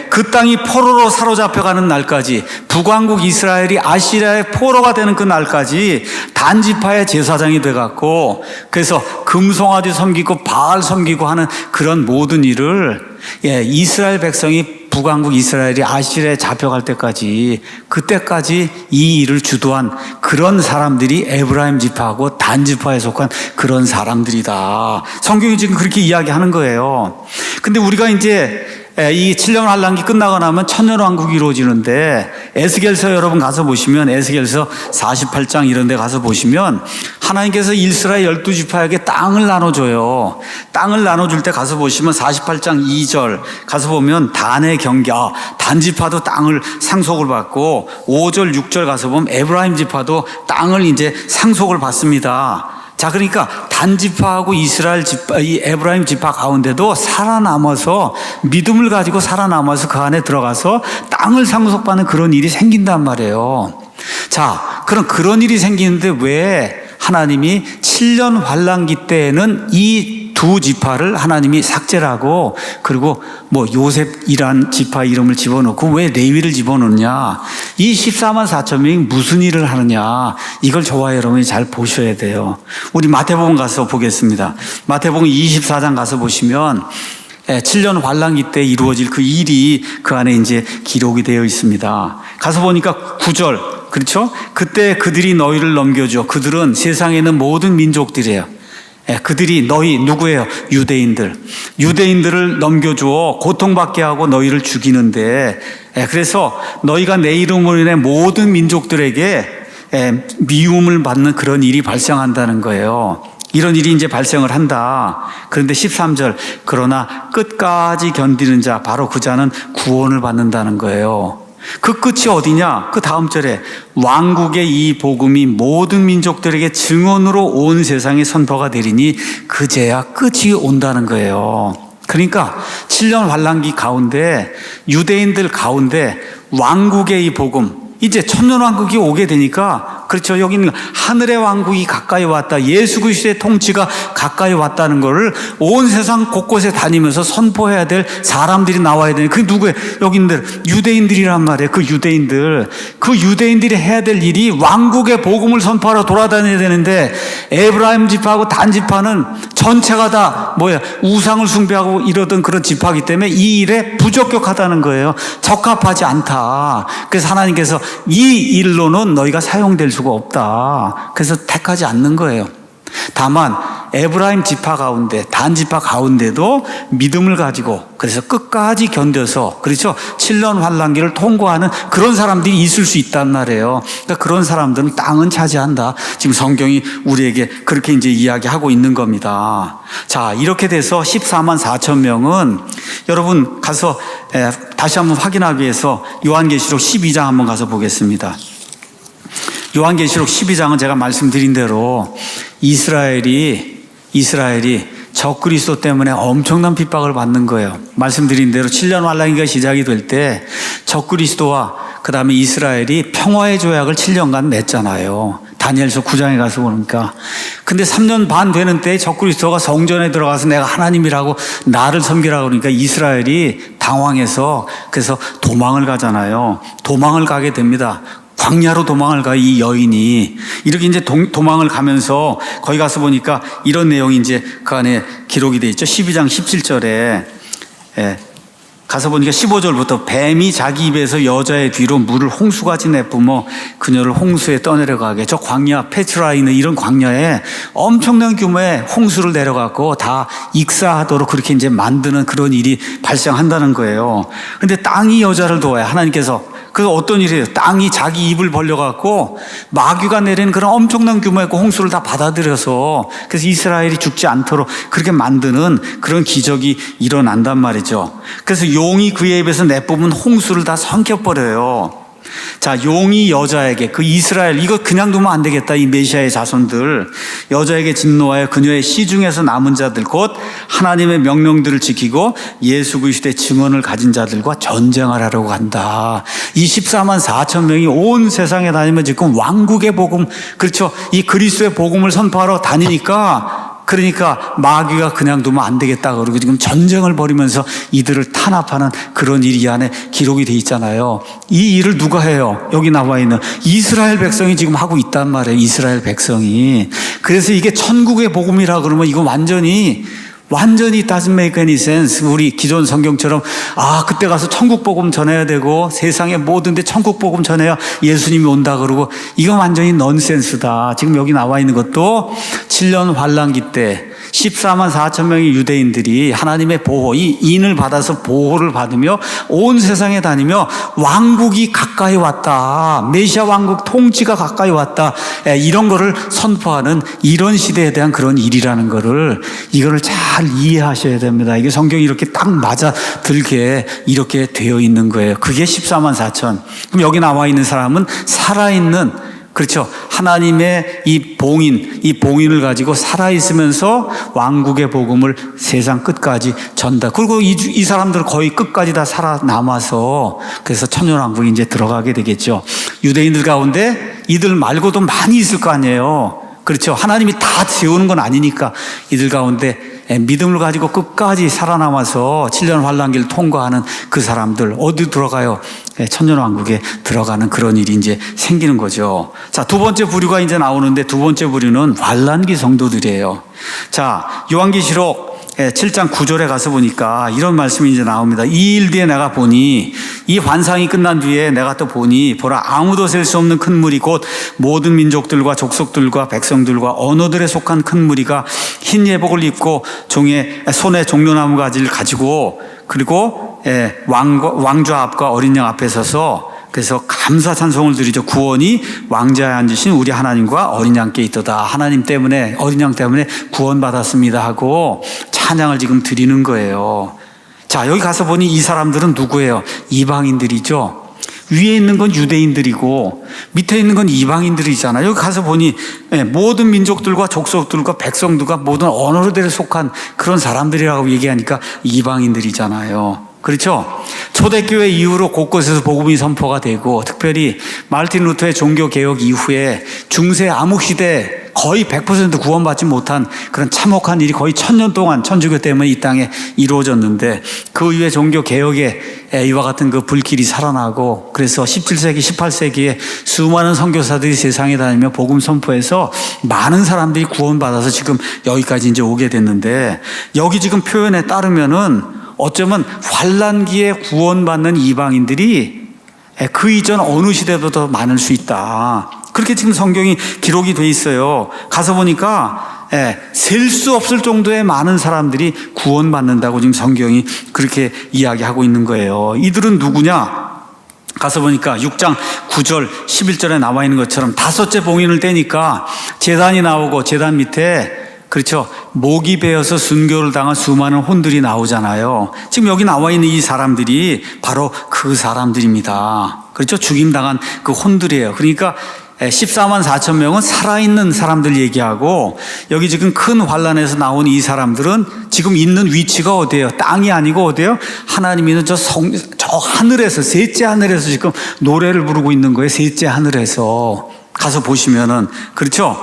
그 땅이 포로로 사로잡혀가는 날까지, 북왕국 이스라엘이 아시리아의 포로가 되는 그 날까지 단지파의 제사장이 돼갖고, 그래서 금송아지 섬기고 바알 섬기고 하는 그런 모든 일을 이스라엘 백성이 북왕국 이스라엘이 아시리아에 잡혀갈 때까지, 그때까지 이 일을 주도한 그런 사람들이 에브라임 지파하고 단 지파에 속한 그런 사람들이다. 성경이 지금 그렇게 이야기하는 거예요. 근데 우리가 이제 이 7년 환란기 끝나고 나면 천년왕국이 이루어지는데, 에스겔서 여러분 가서 보시면, 에스겔서 48장 이런 데 가서 보시면 하나님께서 이스라엘 12지파에게 땅을 나눠줘요. 땅을 나눠줄 때 가서 보시면 48장 2절 가서 보면 단의 경계, 단지파도 땅을 상속을 받고, 5절 6절 가서 보면 에브라임 지파도 땅을 이제 상속을 받습니다. 자, 그러니까 단지파하고 이스라엘 지파, 이 에브라임 지파 가운데도 살아남아서, 믿음을 가지고 살아남아서 그 안에 들어가서 땅을 상속받는 그런 일이 생긴단 말이에요. 자, 그럼 그런 일이 생기는데 왜 하나님이 7년 환란기 때에는 이 두 지파를 하나님이 삭제를 하고, 그리고 뭐 요셉이란 지파 이름을 집어넣고 왜 레위를 집어넣느냐? 이 14만 4천 명이 무슨 일을 하느냐? 이걸 저와 여러분이 잘 보셔야 돼요. 우리 마태복음 가서 보겠습니다. 마태복음 24장 가서 보시면 7년 환란기 때 이루어질 그 일이 그 안에 이제 기록이 되어 있습니다. 가서 보니까 9절, 그렇죠? 그때 그들이 너희를 넘겨줘. 그들은 세상에 있는 모든 민족들이에요. 그들이 너희 누구예요? 유대인들을 넘겨주어 고통받게 하고 너희를 죽이는데, 그래서 너희가 내 이름으로 인해 모든 민족들에게 미움을 받는 그런 일이 발생한다는 거예요. 이런 일이 이제 발생을 한다. 그런데 13절, 그러나 끝까지 견디는 자, 바로 그 자는 구원을 받는다는 거예요. 그 끝이 어디냐? 그 다음 절에 왕국의 이 복음이 모든 민족들에게 증언으로 온 세상에 선포가 되리니 그제야 끝이 온다는 거예요. 그러니까 7년 환란기 가운데, 유대인들 가운데 왕국의 이 복음, 이제 천년왕국이 오게 되니까, 그렇죠, 여기는 하늘의 왕국이 가까이 왔다, 예수 그리스도의 통치가 가까이 왔다는 것을 온 세상 곳곳에 다니면서 선포해야 될 사람들이 나와야 되는, 그게 누구예요? 여기들 유대인들이란 말이에요. 그 유대인들이 해야 될 일이 왕국의 복음을 선포하러 돌아다녀야 되는데, 에브라임 지파하고 단 지파는 전체가 다 우상을 숭배하고 이러던 그런 지파이기 때문에 이 일에 부적격하다는 거예요. 적합하지 않다. 그래서 하나님께서 이 일로는 너희가 사용될 수가 없다. 그래서 택하지 않는 거예요. 다만 에브라임 지파 가운데, 단 지파 가운데도 믿음을 가지고, 그래서 끝까지 견뎌서, 그렇죠, 7년 환란기를 통과하는 그런 사람들이 있을 수 있단 말이에요. 그러니까 그런 사람들은 땅은 차지한다. 지금 성경이 우리에게 그렇게 이제 이야기하고 있는 겁니다. 자, 이렇게 돼서 14만 4천 명은 여러분 가서 다시 한번 확인하기 위해서 요한계시록 12장 한번 가서 보겠습니다. 요한계시록 12장은 제가 말씀드린 대로 이스라엘이 적그리스도 때문에 엄청난 핍박을 받는 거예요. 말씀드린 대로 7년 환란기가 시작이 될 때 적그리스도와 그 다음에 이스라엘이 평화의 조약을 7년간 맺잖아요. 다니엘서 9장에 가서 보니까. 근데 3년 반 되는 때 적그리스도가 성전에 들어가서 내가 하나님이라고 나를 섬기라고 그러니까 이스라엘이 당황해서, 그래서 도망을 가잖아요. 도망을 가게 됩니다. 광야로 도망을 가, 이 여인이. 이렇게 이제 도망을 가면서 거기 가서 보니까 이런 내용이 이제 그 안에 기록이 되어 있죠. 12장 17절에. 가서 보니까 15절부터 뱀이 자기 입에서 여자의 뒤로 물을 홍수같이 내뿜어 그녀를 홍수에 떠내려가게. 저 광야, 페트라이는 이런 광야에 엄청난 규모의 홍수를 내려갖고 다 익사하도록 그렇게 이제 만드는 그런 일이 발생한다는 거예요. 근데 땅이 여자를 도와요. 하나님께서. 그래서 어떤 일이에요? 땅이 자기 입을 벌려갖고 마귀가 내리는 그런 엄청난 규모의 그 홍수를 다 받아들여서, 그래서 이스라엘이 죽지 않도록 그렇게 만드는 그런 기적이 일어난단 말이죠. 그래서 용이 그의 입에서 내뿜은 홍수를 다 삼켜버려요. 자, 용이 여자에게, 그 이스라엘, 이거 그냥 두면 안 되겠다. 이 메시아의 자손들. 여자에게 진노하여 그녀의 시중에서 남은 자들, 곧 하나님의 명령들을 지키고 예수 그리스도의 증언을 가진 자들과 전쟁하라고 간다. 이 14만 4천 명이 온 세상에 다니면 지금 왕국의 복음, 그렇죠. 이 그리스도의 복음을 선포하러 다니니까 그러니까 마귀가 그냥 두면 안 되겠다 그러고 지금 전쟁을 벌이면서 이들을 탄압하는 그런 일이 안에 기록이 돼 있잖아요. 이 일을 누가 해요? 여기 나와 있는 이스라엘 백성이 지금 하고 있단 말이에요. 이스라엘 백성이. 그래서 이게 천국의 복음이라 그러면 이거 완전히 doesn't make any sense. 우리 기존 성경처럼 그때 가서 천국 복음 전해야 되고 세상의 모든 데 천국 복음 전해야 예수님이 온다 그러고 이건 완전히 넌센스다. 지금 여기 나와 있는 것도 7년 환란기 때 14만 4천 명의 유대인들이 하나님의 보호, 이 인을 받아서 보호를 받으며 온 세상에 다니며 왕국이 가까이 왔다. 메시아 왕국 통치가 가까이 왔다. 이런 거를 선포하는 이런 시대에 대한 그런 일이라는 거를 이거를 잘 이해하셔야 됩니다. 이게 성경이 이렇게 딱 맞아 들게 이렇게 되어 있는 거예요. 그게 14만 4천. 그럼 여기 나와 있는 사람은 살아있는, 그렇죠. 하나님의 이 봉인을 가지고 살아있으면서 왕국의 복음을 세상 끝까지 전다. 그리고 이 사람들 거의 끝까지 다 살아남아서 그래서 천년왕국에 이제 들어가게 되겠죠. 유대인들 가운데 이들 말고도 많이 있을 거 아니에요. 그렇죠. 하나님이 다 세우는 건 아니니까 이들 가운데 믿음을 가지고 끝까지 살아남아서 7년 환란기를 통과하는 그 사람들 어디 들어가요? 천년왕국에 들어가는 그런 일이 이제 생기는 거죠. 자, 두 번째 부류가 이제 나오는데 두 번째 부류는 환란기 성도들이에요. 자, 요한계시록 7장 9절에 가서 보니까 이런 말씀이 이제 나옵니다. 이 일 뒤에 내가 보니, 이 환상이 끝난 뒤에 내가 또 보니, 보라, 아무도 셀 수 없는 큰 무리, 곧 모든 민족들과 족속들과 백성들과 언어들에 속한 큰 무리가 흰 예복을 입고 손에 종려나무 가지를 가지고, 그리고 왕좌 앞과 어린 양 앞에 서서 그래서 감사 찬송을 드리죠. 구원이 왕자에 앉으신 우리 하나님과 어린 양께 있도다. 하나님 때문에, 어린 양 때문에 구원받았습니다 하고 찬양을 지금 드리는 거예요. 자, 여기 가서 보니 이 사람들은 누구예요? 이방인들이죠. 위에 있는 건 유대인들이고 밑에 있는 건 이방인들이잖아요. 여기 가서 보니 모든 민족들과 족속들과 백성들과 모든 언어들에 속한 그런 사람들이라고 얘기하니까 이방인들이잖아요. 그렇죠? 초대교회 이후로 곳곳에서 복음이 선포가 되고 특별히 마르틴 루터의 종교개혁 이후에 중세 암흑시대 거의 100% 구원받지 못한 그런 참혹한 일이 거의 1000년 동안 천주교 때문에 이 땅에 이루어졌는데 그 이후에 종교개혁에 이와 같은 그 불길이 살아나고 그래서 17세기, 18세기에 수많은 선교사들이 세상에 다니며 복음 선포해서 많은 사람들이 구원받아서 지금 여기까지 이제 오게 됐는데 여기 지금 표현에 따르면은 어쩌면 환란기에 구원받는 이방인들이 그 이전 어느 시대보다 많을 수 있다. 그렇게 지금 성경이 기록이 돼 있어요. 가서 보니까 셀 수 없을 정도의 많은 사람들이 구원받는다고 지금 성경이 그렇게 이야기하고 있는 거예요. 이들은 누구냐? 가서 보니까 6장 9절 11절에 나와 있는 것처럼 다섯째 봉인을 떼니까 제단이 나오고 제단 밑에 그렇죠. 목이 베어서 순교를 당한 수많은 혼들이 나오잖아요. 지금 여기 나와 있는 이 사람들이 바로 그 사람들입니다. 그렇죠. 죽임당한 그 혼들이에요. 그러니까 14만 4천 명은 살아있는 사람들 얘기하고 여기 지금 큰 환란에서 나온 이 사람들은 지금 있는 위치가 어디예요? 땅이 아니고 어디예요? 하나님이 있는 저 하늘에서 셋째 하늘에서 지금 노래를 부르고 있는 거예요. 셋째 하늘에서 가서 보시면은 그렇죠.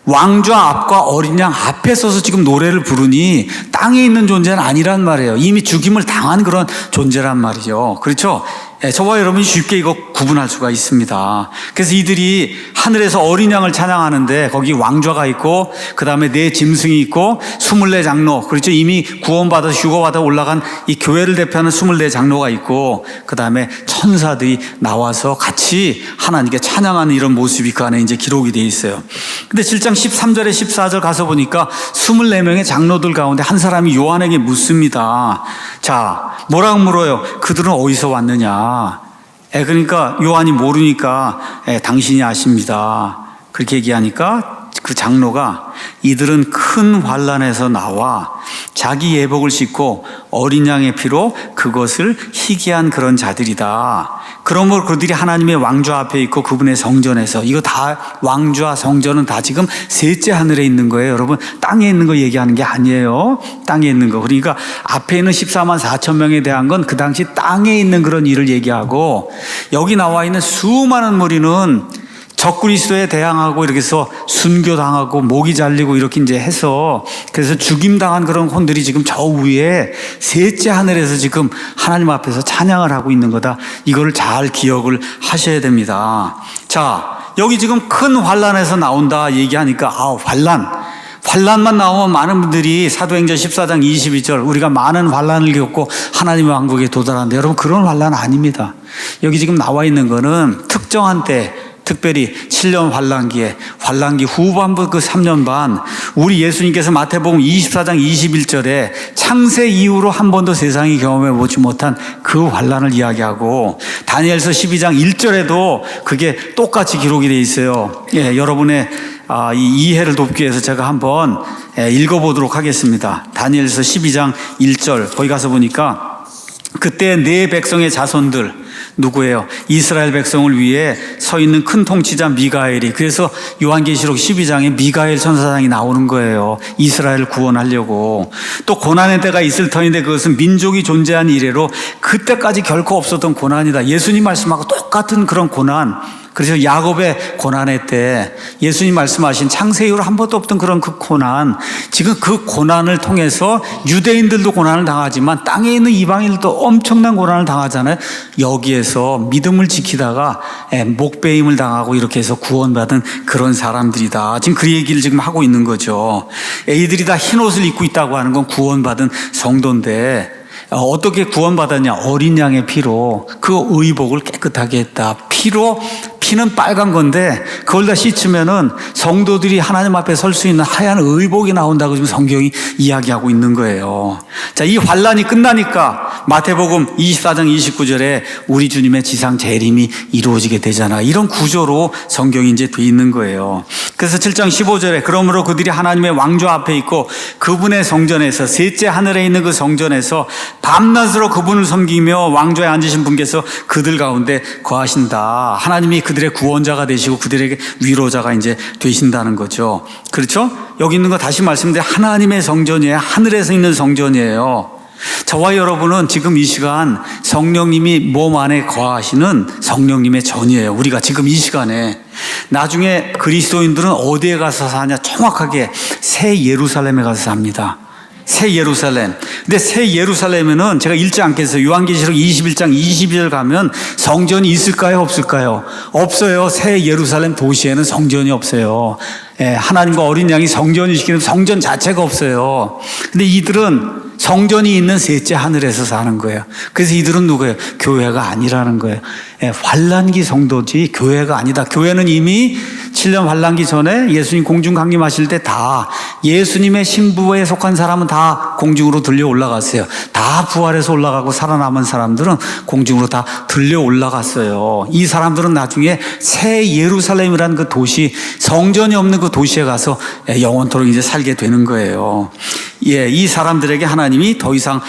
왕좌 앞과 어린 양 앞에 서서 지금 노래를 부르니 땅에 있는 존재는 아니란 말이에요. 이미 죽임을 당한 그런 존재란 말이죠. 그렇죠? 저와 여러분이 쉽게 이거 구분할 수가 있습니다. 그래서 이들이 하늘에서 어린 양을 찬양하는데 거기 왕좌가 있고 그 다음에 네 짐승이 있고 24 장로, 그렇죠? 이미 구원받아 휴거받아 올라간 이 교회를 대표하는 24 장로가 있고 그 다음에 천사들이 나와서 같이 하나님께 찬양하는 이런 모습이 그 안에 이제 기록이 되어 있어요. 근데 7장 13절에 14절 가서 보니까 24명의 장로들 가운데 한 사람이 요한에게 묻습니다. 자, 뭐라고 물어요? 그들은 어디서 왔느냐? 그러니까 요한이 모르니까 당신이 아십니다. 그렇게 얘기하니까 그 장로가 이들은 큰 환란에서 나와 자기 예복을 씻고 어린 양의 피로 그것을 희귀한 그런 자들이다. 그러므로 그들이 하나님의 왕좌 앞에 있고 그분의 성전에서, 이거 다 왕좌 성전은 다 지금 셋째 하늘에 있는 거예요. 여러분, 땅에 있는 거 얘기하는 게 아니에요. 땅에 있는 거. 그러니까 앞에 있는 14만 4천 명에 대한 건 그 당시 땅에 있는 그런 일을 얘기하고, 여기 나와 있는 수많은 무리는 적그리스도에 대항하고 이렇게 해서 순교당하고 목이 잘리고 이렇게 이제 해서, 그래서 죽임당한 그런 혼들이 지금 저 위에 셋째 하늘에서 지금 하나님 앞에서 찬양을 하고 있는 거다. 이거를 잘 기억을 하셔야 됩니다. 자, 여기 지금 큰 환란에서 나온다 얘기하니까, 환란만 나오면 많은 분들이 사도행전 14장 22절 우리가 많은 환란을 겪고 하나님의 왕국에 도달하는데, 여러분, 그런 환란 아닙니다. 여기 지금 나와 있는 거는 특정한 때, 특별히 7년 환란기 후반부 그 3년 반, 우리 예수님께서 마태복음 24장 21절에 창세 이후로 한 번도 세상이 경험해 보지 못한 그 환란을 이야기하고, 다니엘서 12장 1절에도 그게 똑같이 기록이 되어 있어요. 여러분의 이 이해를 돕기 위해서 제가 한번 읽어보도록 하겠습니다. 다니엘서 12장 1절, 거기 가서 보니까, 그때 네 백성의 자손들, 누구예요? 이스라엘 백성을 위해 서 있는 큰 통치자 미가엘이, 그래서 요한계시록 12장에 미가엘 천사장이 나오는 거예요. 이스라엘을 구원하려고. 또 고난의 때가 있을 터인데 그것은 민족이 존재한 이래로 그때까지 결코 없었던 고난이다. 예수님 말씀하고 똑같은 그런 고난. 그래서 야곱의 고난의 때 예수님 말씀하신 창세 이후로 한 번도 없던 그런 그 고난, 지금 그 고난을 통해서 유대인들도 고난을 당하지만 땅에 있는 이방인들도 엄청난 고난을 당하잖아요. 여기에서 믿음을 지키다가 목베임을 당하고 이렇게 해서 구원받은 그런 사람들이다. 지금 그 얘기를 지금 하고 있는 거죠. 이들이 다 흰 옷을 입고 있다고 하는 건 구원받은 성도인데, 어떻게 구원받았냐? 어린 양의 피로 그 의복을 깨끗하게 했다. 피는 빨간 건데 그걸 다 씻으면은 성도들이 하나님 앞에 설 수 있는 하얀 의복이 나온다고 지금 성경이 이야기하고 있는 거예요. 자, 이 환란이 끝나니까 마태복음 24장 29절에 우리 주님의 지상 재림이 이루어지게 되잖아. 이런 구조로 성경이 이제 돼 있는 거예요. 그래서 7장 15절에 그러므로 그들이 하나님의 왕좌 앞에 있고 그분의 성전에서, 셋째 하늘에 있는 그 성전에서 밤낮으로 그분을 섬기며 왕좌에 앉으신 분께서 그들 가운데 거하신다. 하나님이 그들의 구원자가 되시고 그들에게 위로자가 이제 되신다는 거죠. 그렇죠? 여기 있는 거 다시 말씀드려, 하나님의 성전이에요. 하늘에서 있는 성전이에요. 저와 여러분은 지금 이 시간 성령님이 몸 안에 거하시는 성령님의 전이에요. 우리가 지금 이 시간에. 나중에 그리스도인들은 어디에 가서 사냐? 정확하게 새 예루살렘에 가서 삽니다. 새 예루살렘. 근데 새 예루살렘에는 제가 읽지 않겠어요. 요한계시록 21장 22절 가면 성전이 있을까요? 없을까요? 없어요. 새 예루살렘 도시에는 성전이 없어요. 하나님과 어린 양이 성전이시기는 성전 자체가 없어요. 근데 이들은 성전이 있는 셋째 하늘에서 사는 거예요. 그래서 이들은 누구예요? 교회가 아니라는 거예요. 환란기 성도지 교회가 아니다. 교회는 이미 7년 환란기 전에 예수님 공중 강림하실 때 다 예수님의 신부에 속한 사람은 다 공중으로 들려 올라갔어요. 다 부활해서 올라가고 살아남은 사람들은 공중으로 다 들려 올라갔어요. 이 사람들은 나중에 새 예루살렘이라는 그 도시, 성전이 없는 그 도시에 가서 영원토록 이제 살게 되는 거예요. 이 사람들에게 하나님이 더 이상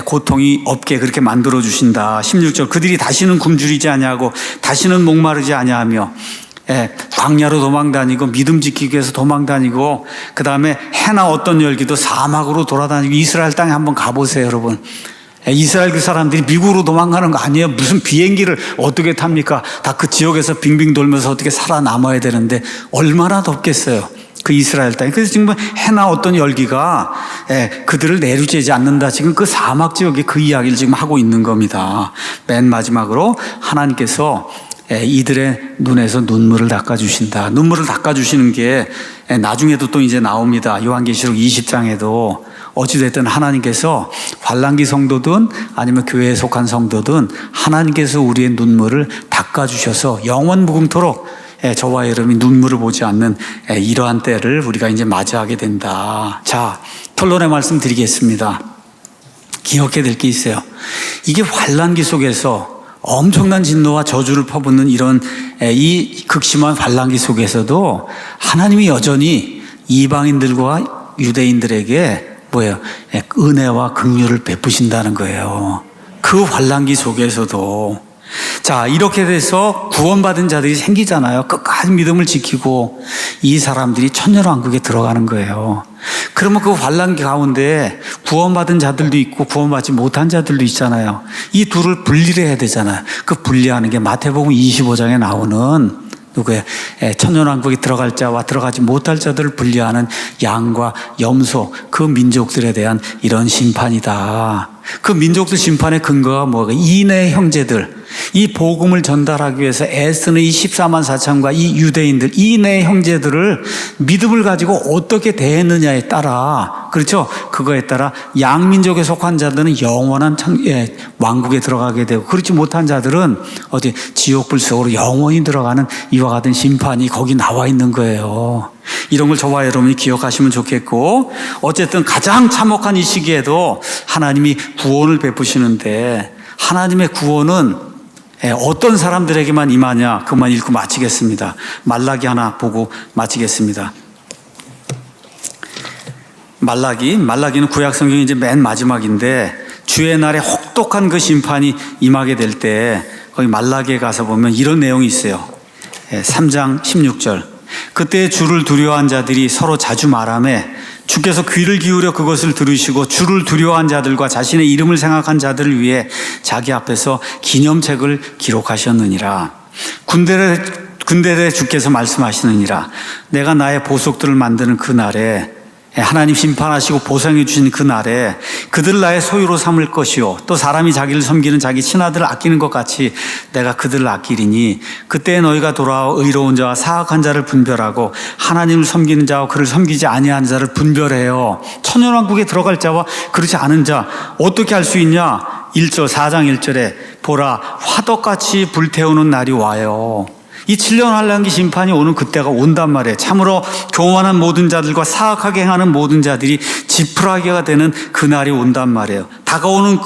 고통이 없게 그렇게 만들어 주신다. 16절, 그들이 다시는 굶주리지 아니하고 다시는 목마르지 아니하며 광야로 도망다니고 믿음 지키기 위해서 도망다니고, 그 다음에 해나 어떤 열기도 사막으로 돌아다니고. 이스라엘 땅에 한번 가보세요, 여러분. 이스라엘 그 사람들이 미국으로 도망가는 거 아니에요. 무슨 비행기를 어떻게 탑니까? 다 그 지역에서 빙빙 돌면서 어떻게 살아남아야 되는데 얼마나 덥겠어요, 그 이스라엘 땅에. 그래서 지금 해나 어떤 열기가 그들을 내리쬐지 않는다. 지금 그 사막 지역에 그 이야기를 지금 하고 있는 겁니다. 맨 마지막으로 하나님께서 이들의 눈에서 눈물을 닦아주신다. 눈물을 닦아주시는 게 나중에도 또 이제 나옵니다. 요한계시록 20장에도 어찌됐든 하나님께서 환란기 성도든 아니면 교회에 속한 성도든 하나님께서 우리의 눈물을 닦아주셔서 영원 무궁토록 저와 여러분이 눈물을 보지 않는 이러한 때를 우리가 이제 맞이하게 된다. 자, 결론의 말씀 드리겠습니다. 기억해야 될 게 있어요. 이게 환란기 속에서 엄청난 진노와 저주를 퍼붓는 이런 이 극심한 환란기 속에서도 하나님이 여전히 이방인들과 유대인들에게 뭐예요? 은혜와 긍휼을 베푸신다는 거예요. 그 환란기 속에서도. 자, 이렇게 돼서 구원받은 자들이 생기잖아요. 끝까지 믿음을 지키고 이 사람들이 천년왕국에 들어가는 거예요. 그러면 그 환란 가운데 구원받은 자들도 있고 구원받지 못한 자들도 있잖아요. 이 둘을 분리를 해야 되잖아요. 그 분리하는 게 마태복음 25장에 나오는 누구의 천년왕국에 들어갈 자와 들어가지 못할 자들을 분리하는 양과 염소, 그 민족들에 대한 이런 심판이다. 그 민족들 심판의 근거가 뭐가? 이내 형제들, 이 복음을 전달하기 위해서 애쓰는 이 14만 4천과 이 유대인들, 이내 형제들을 믿음을 가지고 어떻게 대했느냐에 따라, 그렇죠? 그거에 따라 양민족에 속한 자들은 영원한 왕국에 들어가게 되고, 그렇지 못한 자들은 어디 지옥불 속으로 영원히 들어가는 이와 같은 심판이 거기 나와 있는 거예요. 이런 걸 저와 여러분이 기억하시면 좋겠고, 어쨌든 가장 참혹한 이 시기에도 하나님이 구원을 베푸시는데, 하나님의 구원은 어떤 사람들에게만 임하냐, 그만 읽고 마치겠습니다. 말라기 하나 보고 마치겠습니다. 말라기는 구약 성경이 이제 맨 마지막인데, 주의 날에 혹독한 그 심판이 임하게 될 때 거기 말라기에 가서 보면 이런 내용이 있어요. 3장 16절. 그때 주를 두려워한 자들이 서로 자주 말하매 주께서 귀를 기울여 그것을 들으시고 주를 두려워한 자들과 자신의 이름을 생각한 자들을 위해 자기 앞에서 기념책을 기록하셨느니라. 군대의 주께서 말씀하시느니라. 내가 나의 보속들을 만드는 그 날에, 하나님 심판하시고 보상해 주신 그 날에 그들 나의 소유로 삼을 것이요, 또 사람이 자기를 섬기는 자기 친아들을 아끼는 것 같이 내가 그들을 아끼리니 그때 너희가 돌아와 의로운 자와 사악한 자를 분별하고 하나님을 섬기는 자와 그를 섬기지 아니하는 자를 분별해요. 천년왕국에 들어갈 자와 그렇지 않은 자 어떻게 할 수 있냐? 4장 1절에 보라, 화덕같이 불태우는 날이 와요. 이 7년 환란기 심판이 오는 그때가 온단 말이에요. 참으로 교만한 모든 자들과 사악하게 행하는 모든 자들이 지푸라기가 되는 그날이 온단 말이에요. 다가오는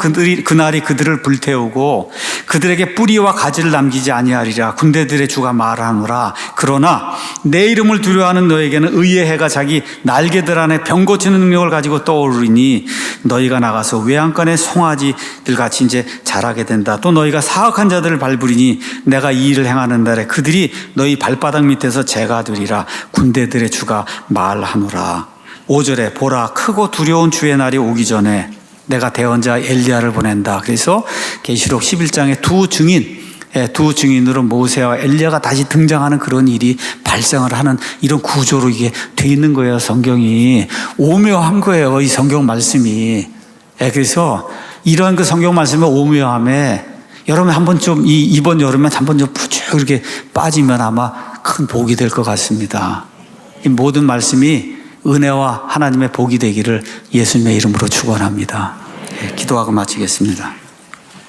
그날이 그들을 불태우고 그들에게 뿌리와 가지를 남기지 아니하리라. 군대들의 주가 말하노라. 그러나 내 이름을 두려워하는 너에게는 의의 해가 자기 날개들 안에 병 고치는 능력을 가지고 떠오르니 너희가 나가서 외양간의 송아지들 같이 이제 자라게 된다. 또 너희가 사악한 자들을 밟으리니 내가 이 일을 행하는 날에 그들이 너희 발바닥 밑에서 재가 되리라. 군대들의 주가 말하노라. 5절에 보라, 크고 두려운 주의 날이 오기 전에 내가 대언자 엘리야를 보낸다. 그래서 계시록 11장에 두 증인으로 모세와 엘리야가 다시 등장하는 그런 일이 발생을 하는 이런 구조로 이게 돼 있는 거예요. 성경이 오묘한 거예요. 이 성경 말씀이. 그래서 이런 그 성경 말씀의 오묘함에 여러분 한번 좀 이번 여름에 한번 좀 쭉 이렇게 빠지면 아마 큰 복이 될 것 같습니다. 이 모든 말씀이 은혜와 하나님의 복이 되기를 예수님의 이름으로 축원합니다. 기도하고 마치겠습니다.